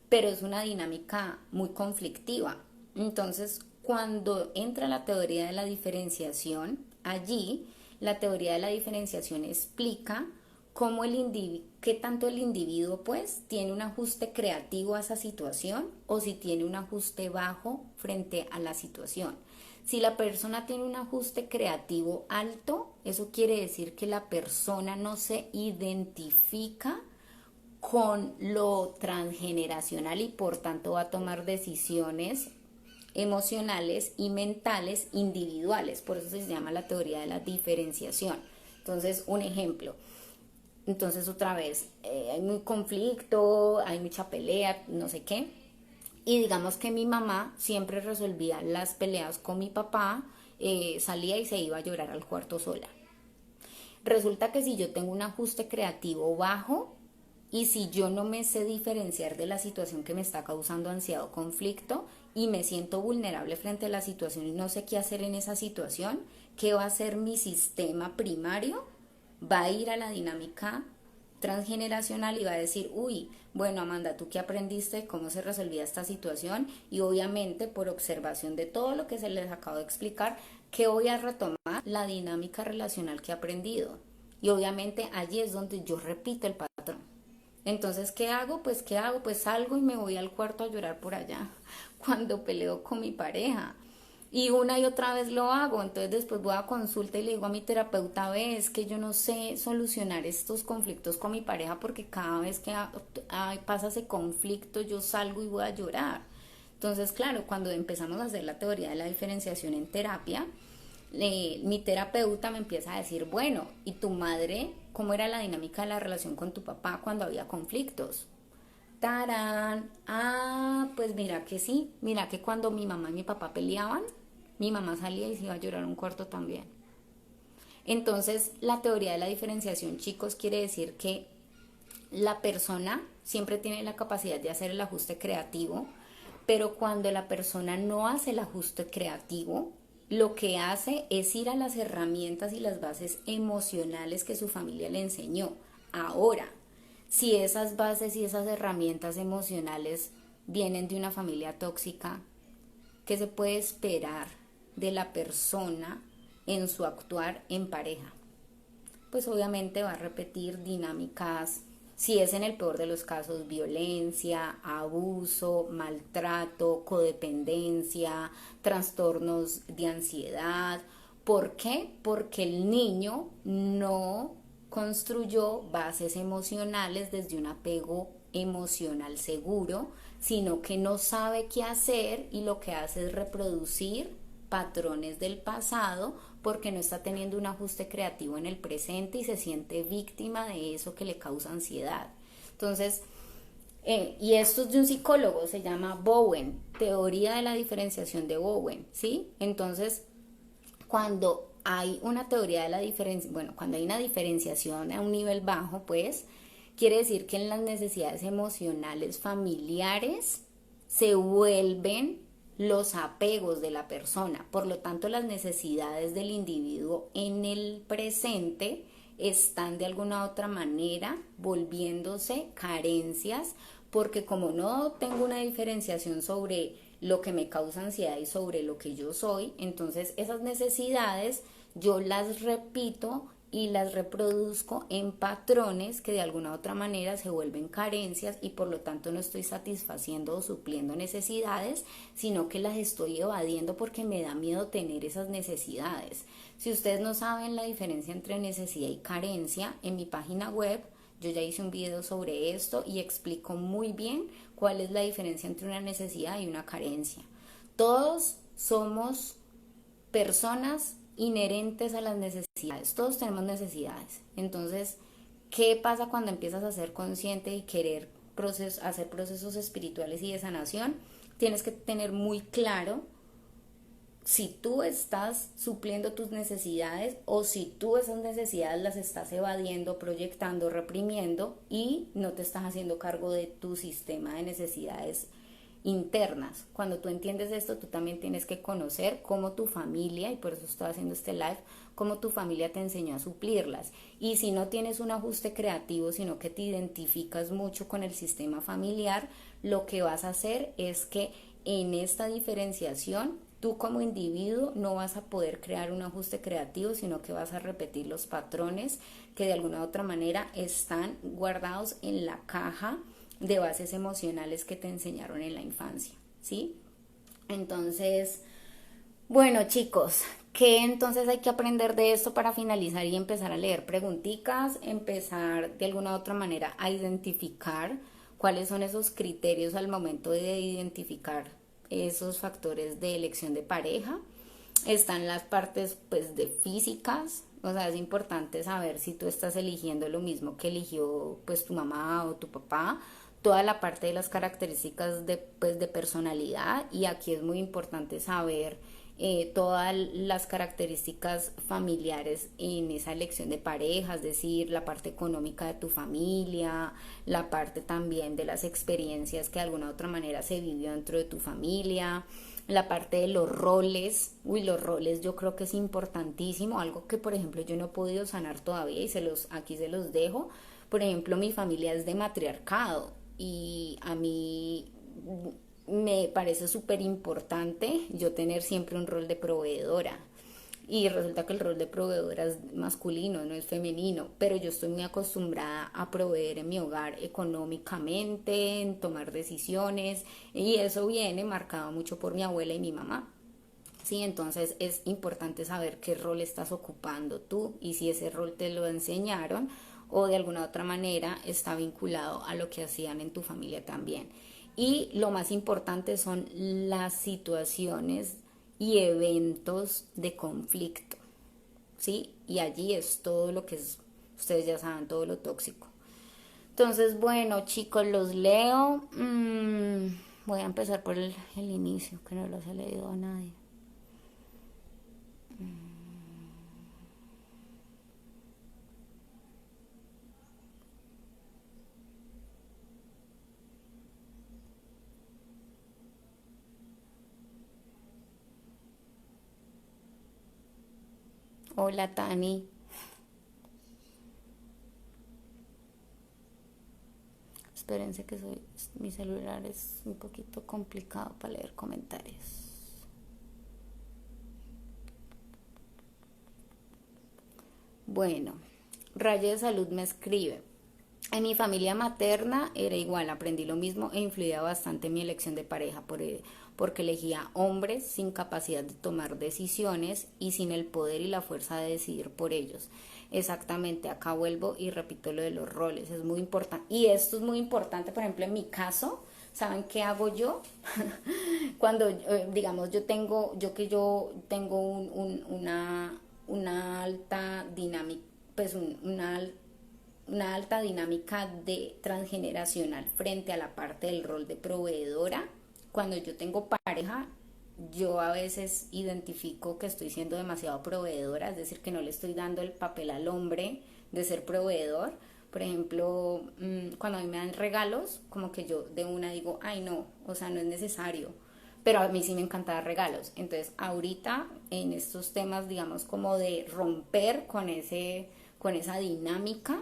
pero es una dinámica muy conflictiva. Entonces, cuando entra la teoría de la diferenciación, allí la teoría de la diferenciación explica cómo qué tanto el individuo pues tiene un ajuste creativo a esa situación o si tiene un ajuste bajo frente a la situación. Si la persona tiene un ajuste creativo alto, eso quiere decir que la persona no se identifica con lo transgeneracional y por tanto va a tomar decisiones emocionales y mentales individuales. Por eso se llama la teoría de la diferenciación. Entonces, un ejemplo. Entonces, otra vez, hay muy conflicto, hay mucha pelea, no sé qué. Y digamos que mi mamá siempre resolvía las peleas con mi papá, salía y se iba a llorar al cuarto sola. Resulta que si yo tengo un ajuste creativo bajo y si yo no me sé diferenciar de la situación que me está causando ansiedad o conflicto y me siento vulnerable frente a la situación y no sé qué hacer en esa situación, ¿qué va a hacer mi sistema primario? Va a ir a la dinámica transgeneracional y va a decir, uy, bueno Amanda, ¿tú qué aprendiste? ¿Cómo se resolvía esta situación? Y obviamente por observación de todo lo que se les acabo de explicar, que voy a retomar la dinámica relacional que he aprendido. Y obviamente allí es donde yo repito el patrón. Entonces, ¿qué hago? ¿Qué hago? Pues salgo y me voy al cuarto a llorar por allá cuando peleo con mi pareja. Y una y otra vez lo hago, entonces después voy a consulta y le digo a mi terapeuta, es que yo no sé solucionar estos conflictos con mi pareja porque cada vez que pasa ese conflicto yo salgo y voy a llorar. Entonces, claro, cuando empezamos a hacer la teoría de la diferenciación en terapia, mi terapeuta me empieza a decir, bueno, ¿y tu madre cómo era la dinámica de la relación con tu papá cuando había conflictos? Tarán, pues mira que sí, mira que cuando mi mamá y mi papá peleaban, mi mamá salía y se iba a llorar a un cuarto también. Entonces, la teoría de la diferenciación, chicos, quiere decir que la persona siempre tiene la capacidad de hacer el ajuste creativo, pero cuando la persona no hace el ajuste creativo, lo que hace es ir a las herramientas y las bases emocionales que su familia le enseñó. Ahora, si esas bases y esas herramientas emocionales vienen de una familia tóxica, ¿qué se puede esperar de la persona en su actuar en pareja? Pues obviamente va a repetir dinámicas, si es en el peor de los casos, violencia, abuso, maltrato, codependencia, trastornos de ansiedad. ¿Por qué? Porque el niño no construyó bases emocionales desde un apego emocional seguro, sino que no sabe qué hacer y lo que hace es reproducir patrones del pasado porque no está teniendo un ajuste creativo en el presente y se siente víctima de eso que le causa ansiedad. Entonces, y esto es de un psicólogo, se llama Bowen, teoría de la diferenciación de Bowen, ¿sí? Entonces, cuando hay una teoría de la diferencia, bueno, cuando hay una diferenciación a un nivel bajo, pues, quiere decir que en las necesidades emocionales familiares se vuelven los apegos de la persona. Por lo tanto, las necesidades del individuo en el presente están de alguna u otra manera volviéndose carencias porque como no tengo una diferenciación sobre lo que me causa ansiedad y sobre lo que yo soy, entonces esas necesidades yo las repito y las reproduzco en patrones que de alguna u otra manera se vuelven carencias y por lo tanto no estoy satisfaciendo o supliendo necesidades, sino que las estoy evadiendo porque me da miedo tener esas necesidades. Si ustedes no saben la diferencia entre necesidad y carencia, en mi página web yo ya hice un video sobre esto y explico muy bien cuál es la diferencia entre una necesidad y una carencia. Todos somos personas inherentes a las necesidades, todos tenemos necesidades. Entonces, ¿qué pasa cuando empiezas a ser consciente y querer hacer procesos espirituales y de sanación? Tienes que tener muy claro si tú estás supliendo tus necesidades o si tú esas necesidades las estás evadiendo, proyectando, reprimiendo y no te estás haciendo cargo de tu sistema de necesidades internas. Cuando tú entiendes esto, tú también tienes que conocer cómo tu familia, y por eso estoy haciendo este live, cómo tu familia te enseñó a suplirlas. Y si no tienes un ajuste creativo, sino que te identificas mucho con el sistema familiar, lo que vas a hacer es que en esta diferenciación tú como individuo no vas a poder crear un ajuste creativo, sino que vas a repetir los patrones que de alguna u otra manera están guardados en la caja de bases emocionales que te enseñaron en la infancia, ¿sí? Entonces, bueno, chicos, ¿qué entonces hay que aprender de esto para finalizar y empezar a leer preguntitas, empezar de alguna u otra manera a identificar cuáles son esos criterios al momento de identificar esos factores de elección de pareja? Están las partes pues de físicas, o sea, es importante saber si tú estás eligiendo lo mismo que eligió pues tu mamá o tu papá, toda la parte de las características de pues de personalidad, y aquí es muy importante saber todas las características familiares en esa elección de pareja, es decir, la parte económica de tu familia, la parte también de las experiencias que de alguna u otra manera se vivió dentro de tu familia, la parte de los roles. Los roles yo creo que es importantísimo, algo que por ejemplo yo no he podido sanar todavía y aquí se los dejo. Por ejemplo, mi familia es de matriarcado y a mí me parece súper importante yo tener siempre un rol de proveedora. Y resulta que el rol de proveedora es masculino, no es femenino, pero yo estoy muy acostumbrada a proveer en mi hogar económicamente, en tomar decisiones, y eso viene marcado mucho por mi abuela y mi mamá. Sí, entonces es importante saber qué rol estás ocupando tú y si ese rol te lo enseñaron o de alguna otra manera está vinculado a lo que hacían en tu familia también. Y lo más importante son las situaciones y eventos de conflicto, ¿sí? Y allí es todo lo que es, ustedes ya saben, todo lo tóxico. Entonces, bueno, chicos, los leo. Voy a empezar por el inicio, que no los he leído a nadie. Hola, Tani. Espérense que mi celular es un poquito complicado para leer comentarios. Bueno, Rayo de Salud me escribe. En mi familia materna era igual, aprendí lo mismo e influía bastante en mi elección de pareja porque elegía hombres sin capacidad de tomar decisiones y sin el poder y la fuerza de decidir por ellos. Exactamente, acá vuelvo y repito lo de los roles, es muy importante. Y esto es muy importante, por ejemplo, en mi caso, ¿saben qué hago yo? Cuando, digamos, yo tengo una alta dinámica, pues una alta dinámica de transgeneracional frente a la parte del rol de proveedora. Cuando yo tengo pareja, yo a veces identifico que estoy siendo demasiado proveedora, es decir, que no le estoy dando el papel al hombre de ser proveedor. Por ejemplo, cuando a mí me dan regalos, como que yo de una digo, ay no, o sea, no es necesario. Pero a mí sí me encanta dar regalos. Entonces, ahorita en estos temas, digamos, como de romper con esa dinámica,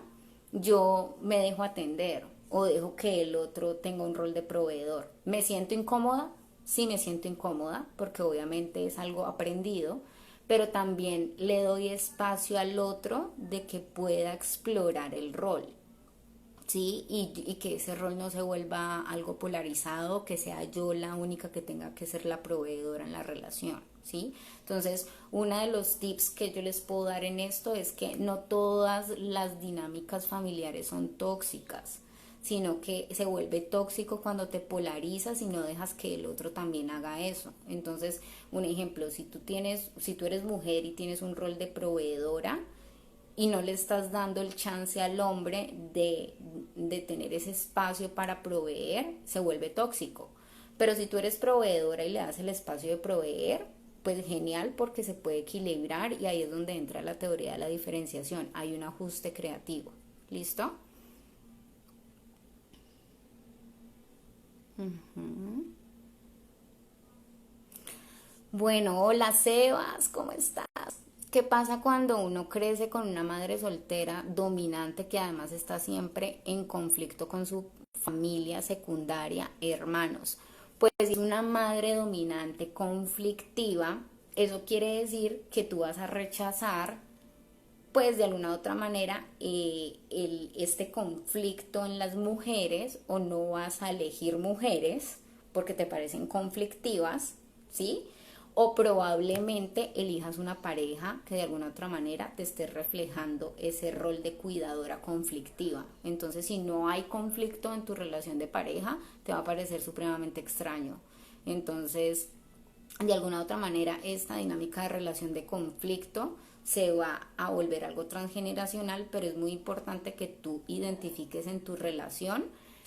yo me dejo atender o dejo que el otro tenga un rol de proveedor. ¿Me siento incómoda? Sí, me siento incómoda porque obviamente es algo aprendido, pero también le doy espacio al otro de que pueda explorar el rol. ¿Sí? Y que ese rol no se vuelva algo polarizado, que sea yo la única que tenga que ser la proveedora en la relación, ¿sí? Entonces, uno de los tips que yo les puedo dar en esto es que no todas las dinámicas familiares son tóxicas, sino que se vuelve tóxico cuando te polarizas y no dejas que el otro también haga eso. Entonces, un ejemplo, si tú eres mujer y tienes un rol de proveedora, y no le estás dando el chance al hombre de tener ese espacio para proveer, se vuelve tóxico. Pero si tú eres proveedora y le das el espacio de proveer, pues genial porque se puede equilibrar y ahí es donde entra la teoría de la diferenciación. Hay un ajuste creativo. ¿Listo? Bueno, hola Sebas, ¿cómo estás? ¿Qué pasa cuando uno crece con una madre soltera dominante que además está siempre en conflicto con su familia secundaria, hermanos? Pues si es una madre dominante conflictiva, eso quiere decir que tú vas a rechazar, pues de alguna u otra manera, este conflicto en las mujeres o no vas a elegir mujeres porque te parecen conflictivas, ¿sí? O probablemente elijas una pareja que de alguna otra manera te esté reflejando ese rol de cuidadora conflictiva. Entonces, si no hay conflicto en tu relación de pareja, te va a parecer supremamente extraño. Entonces, de alguna otra manera, esta dinámica de relación de conflicto se va a volver algo transgeneracional, pero es muy importante que tú identifiques en tu relación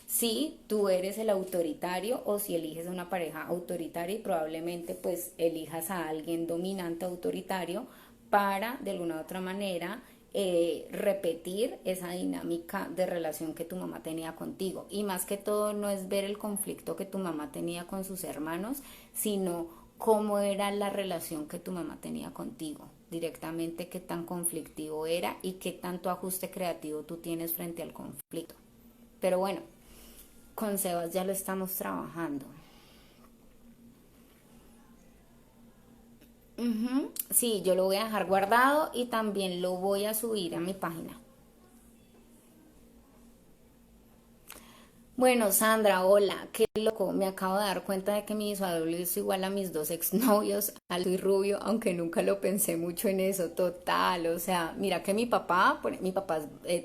si tú eres el autoritario o si eliges una pareja autoritaria y probablemente pues elijas a alguien dominante autoritario para de alguna u otra manera repetir esa dinámica de relación que tu mamá tenía contigo. Y más que todo no es ver el conflicto que tu mamá tenía con sus hermanos, sino cómo era la relación que tu mamá tenía contigo, directamente qué tan conflictivo era y qué tanto ajuste creativo tú tienes frente al conflicto. Pero bueno, con Sebas ya lo estamos trabajando. Sí, yo lo voy a dejar guardado y también lo voy a subir a mi página. Bueno, Sandra, hola, qué loco, me acabo de dar cuenta de que mi suegro es igual a mis dos exnovios, alto y rubio, aunque nunca lo pensé mucho en eso, total, o sea, mira que mi papá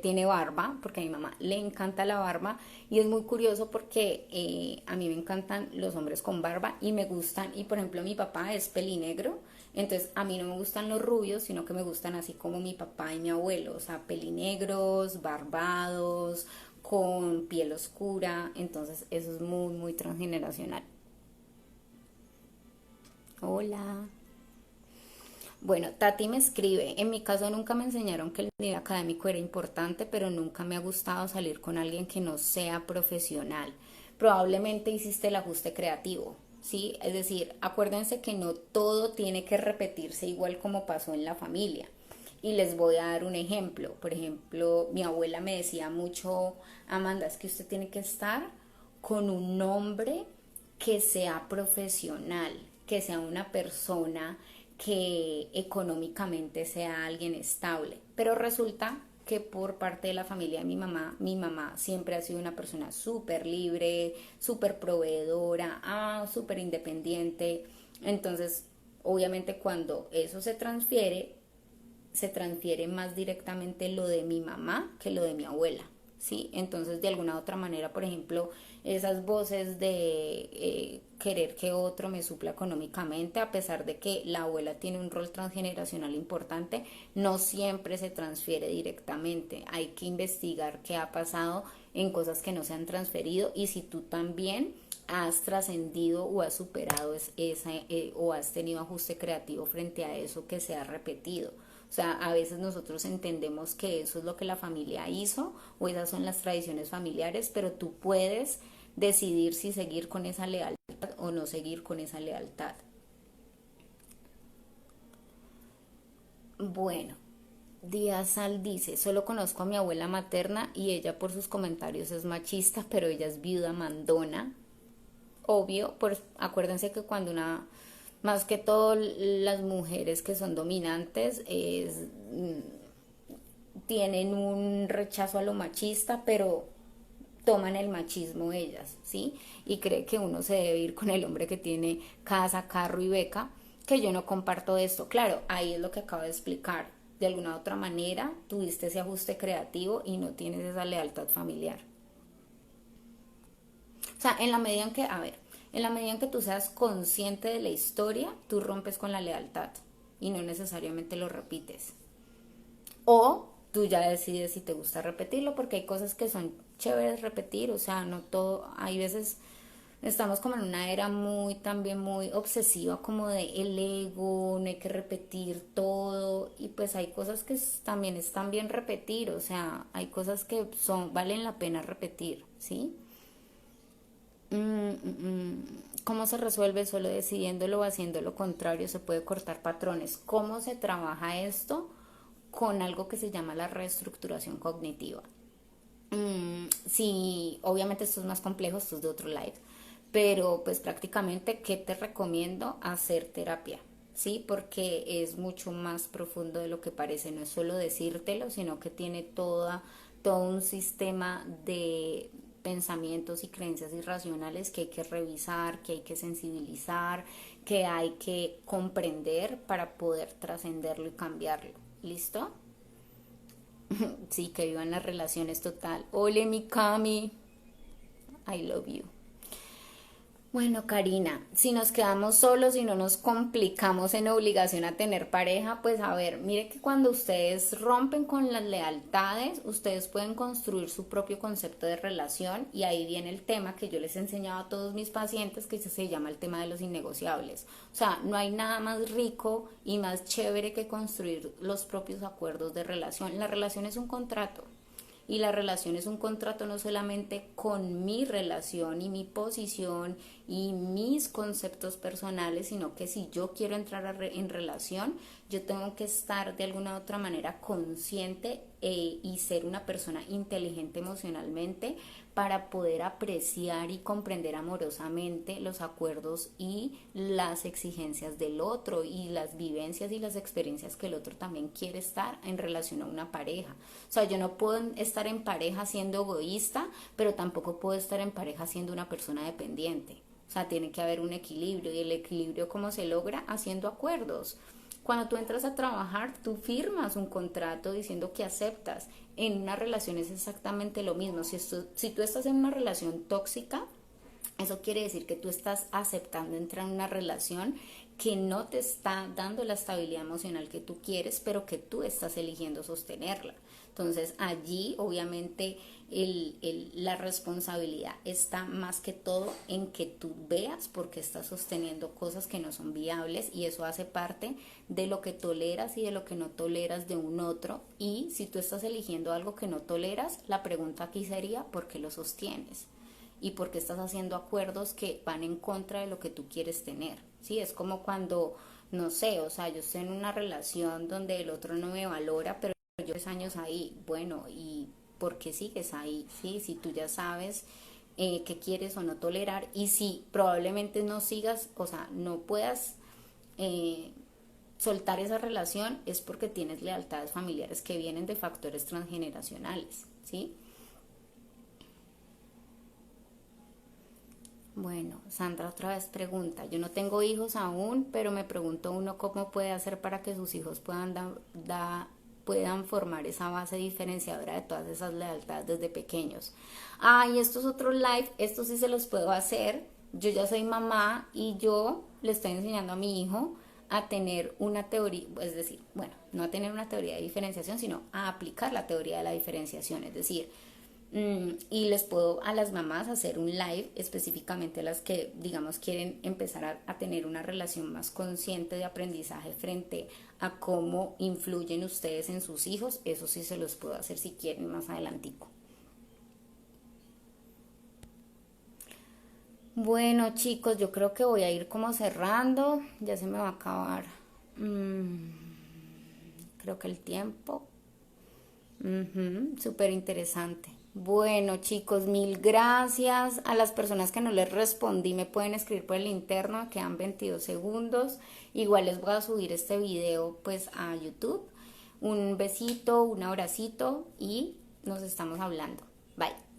tiene barba, porque a mi mamá le encanta la barba, y es muy curioso porque a mí me encantan los hombres con barba y me gustan, y por ejemplo mi papá es pelinegro, entonces a mí no me gustan los rubios, sino que me gustan así como mi papá y mi abuelo, o sea, pelinegros, barbados, con piel oscura, entonces eso es muy, muy transgeneracional. Hola. Bueno, Tati me escribe, en mi caso nunca me enseñaron que el nivel académico era importante, pero nunca me ha gustado salir con alguien que no sea profesional. Probablemente hiciste el ajuste creativo, ¿sí? Es decir, acuérdense que no todo tiene que repetirse igual como pasó en la familia. Y les voy a dar un ejemplo. Por ejemplo, mi abuela me decía mucho, Amanda, es que usted tiene que estar con un hombre que sea profesional, que sea una persona que económicamente sea alguien estable. Pero resulta que por parte de la familia de mi mamá siempre ha sido una persona súper libre, súper proveedora, súper independiente. Entonces, obviamente cuando eso se transfiere más directamente lo de mi mamá que lo de mi abuela, ¿sí? Entonces, de alguna otra manera, por ejemplo, esas voces de querer que otro me supla económicamente, a pesar de que la abuela tiene un rol transgeneracional importante, no siempre se transfiere directamente. Hay que investigar qué ha pasado en cosas que no se han transferido y si tú también has trascendido o has superado o has tenido ajuste creativo frente a eso que se ha repetido. O sea, a veces nosotros entendemos que eso es lo que la familia hizo o esas son las tradiciones familiares, pero tú puedes decidir si seguir con esa lealtad o no seguir con esa lealtad. Bueno, Díaz Sal dice, solo conozco a mi abuela materna y ella por sus comentarios es machista, pero ella es viuda mandona. Obvio, pues acuérdense que cuando una, más que todo las mujeres que son dominantes, tienen un rechazo a lo machista, pero toman el machismo ellas, ¿sí? Y cree que uno se debe ir con el hombre que tiene casa, carro y beca, que yo no comparto esto. Claro, ahí es lo que acabo de explicar. De alguna otra manera, tuviste ese ajuste creativo y no tienes esa lealtad familiar. O sea, en la medida en que, a ver, en la medida en que tú seas consciente de la historia, tú rompes con la lealtad y no necesariamente lo repites. O tú ya decides si te gusta repetirlo, porque hay cosas que son chéveres repetir, o sea, no todo, hay veces estamos como en una era muy, también muy obsesiva, como de el ego, no hay que repetir todo, y pues hay cosas que también están bien repetir, o sea, hay cosas que son, valen la pena repetir, ¿sí? ¿Cómo se resuelve? Solo decidiéndolo o haciendo lo contrario, se puede cortar patrones. ¿Cómo se trabaja esto? Con algo que se llama la reestructuración cognitiva. Sí, obviamente esto es más complejo, esto es de otro live, pero pues prácticamente, ¿qué te recomiendo? Hacer terapia, ¿sí? Porque es mucho más profundo de lo que parece, no es solo decírtelo, sino que tiene todo un sistema de pensamientos y creencias irracionales que hay que revisar, que hay que sensibilizar, que hay que comprender para poder trascenderlo y cambiarlo. ¿Listo? Sí, que vivan las relaciones total. Ole, mi Cami, I love you. Bueno, Karina, si nos quedamos solos y no nos complicamos en obligación a tener pareja, pues a ver, mire que cuando ustedes rompen con las lealtades, ustedes pueden construir su propio concepto de relación y ahí viene el tema que yo les he enseñado a todos mis pacientes, que se llama el tema de los innegociables. O sea, no hay nada más rico y más chévere que construir los propios acuerdos de relación. La relación es un contrato. Y la relación es un contrato no solamente con mi relación y mi posición y mis conceptos personales, sino que si yo quiero entrar en relación, yo tengo que estar de alguna u otra manera consciente y ser una persona inteligente emocionalmente para poder apreciar y comprender amorosamente los acuerdos y las exigencias del otro y las vivencias y las experiencias que el otro también quiere estar en relación a una pareja. O sea, yo no puedo estar en pareja siendo egoísta, pero tampoco puedo estar en pareja siendo una persona dependiente. O sea, tiene que haber un equilibrio y el equilibrio cómo se logra haciendo acuerdos. Cuando tú entras a trabajar, tú firmas un contrato diciendo que aceptas. En una relación es exactamente lo mismo. Si tú estás en una relación tóxica, eso quiere decir que tú estás aceptando entrar en una relación que no te está dando la estabilidad emocional que tú quieres, pero que tú estás eligiendo sostenerla. Entonces allí obviamente la responsabilidad está más que todo en que tú veas por qué estás sosteniendo cosas que no son viables y eso hace parte de lo que toleras y de lo que no toleras de un otro. Y si tú estás eligiendo algo que no toleras, la pregunta aquí sería ¿por qué lo sostienes? Y porque estás haciendo acuerdos que van en contra de lo que tú quieres tener, ¿sí? Es como cuando, no sé, o sea, yo estoy en una relación donde el otro no me valora, pero yo 3 años ahí, bueno, ¿y por qué sigues ahí? ¿Sí? Si tú ya sabes qué quieres o no tolerar y si probablemente no sigas, o sea, no puedas eh, soltar esa relación es porque tienes lealtades familiares que vienen de factores transgeneracionales, ¿sí? Bueno, Sandra otra vez pregunta, yo no tengo hijos aún, pero me pregunto uno cómo puede hacer para que sus hijos puedan formar esa base diferenciadora de todas esas lealtades desde pequeños. Ah, y estos otros live, estos sí se los puedo hacer. Yo ya soy mamá y yo le estoy enseñando a mi hijo a tener una teoría, es decir, bueno, no a tener una teoría de diferenciación, sino a aplicar la teoría de la diferenciación, es decir, y les puedo a las mamás hacer un live específicamente a las que digamos quieren empezar a tener una relación más consciente de aprendizaje frente a cómo influyen ustedes en sus hijos. Eso sí se los puedo hacer si quieren más adelantico. Bueno chicos, yo creo que voy a ir como cerrando, ya se me va a acabar creo que el tiempo. Súper interesante. Bueno, chicos, mil gracias. A las personas que no les respondí me pueden escribir por el interno, quedan 22 segundos. Igual les voy a subir este video pues a YouTube. Un besito, un abracito y nos estamos hablando. Bye.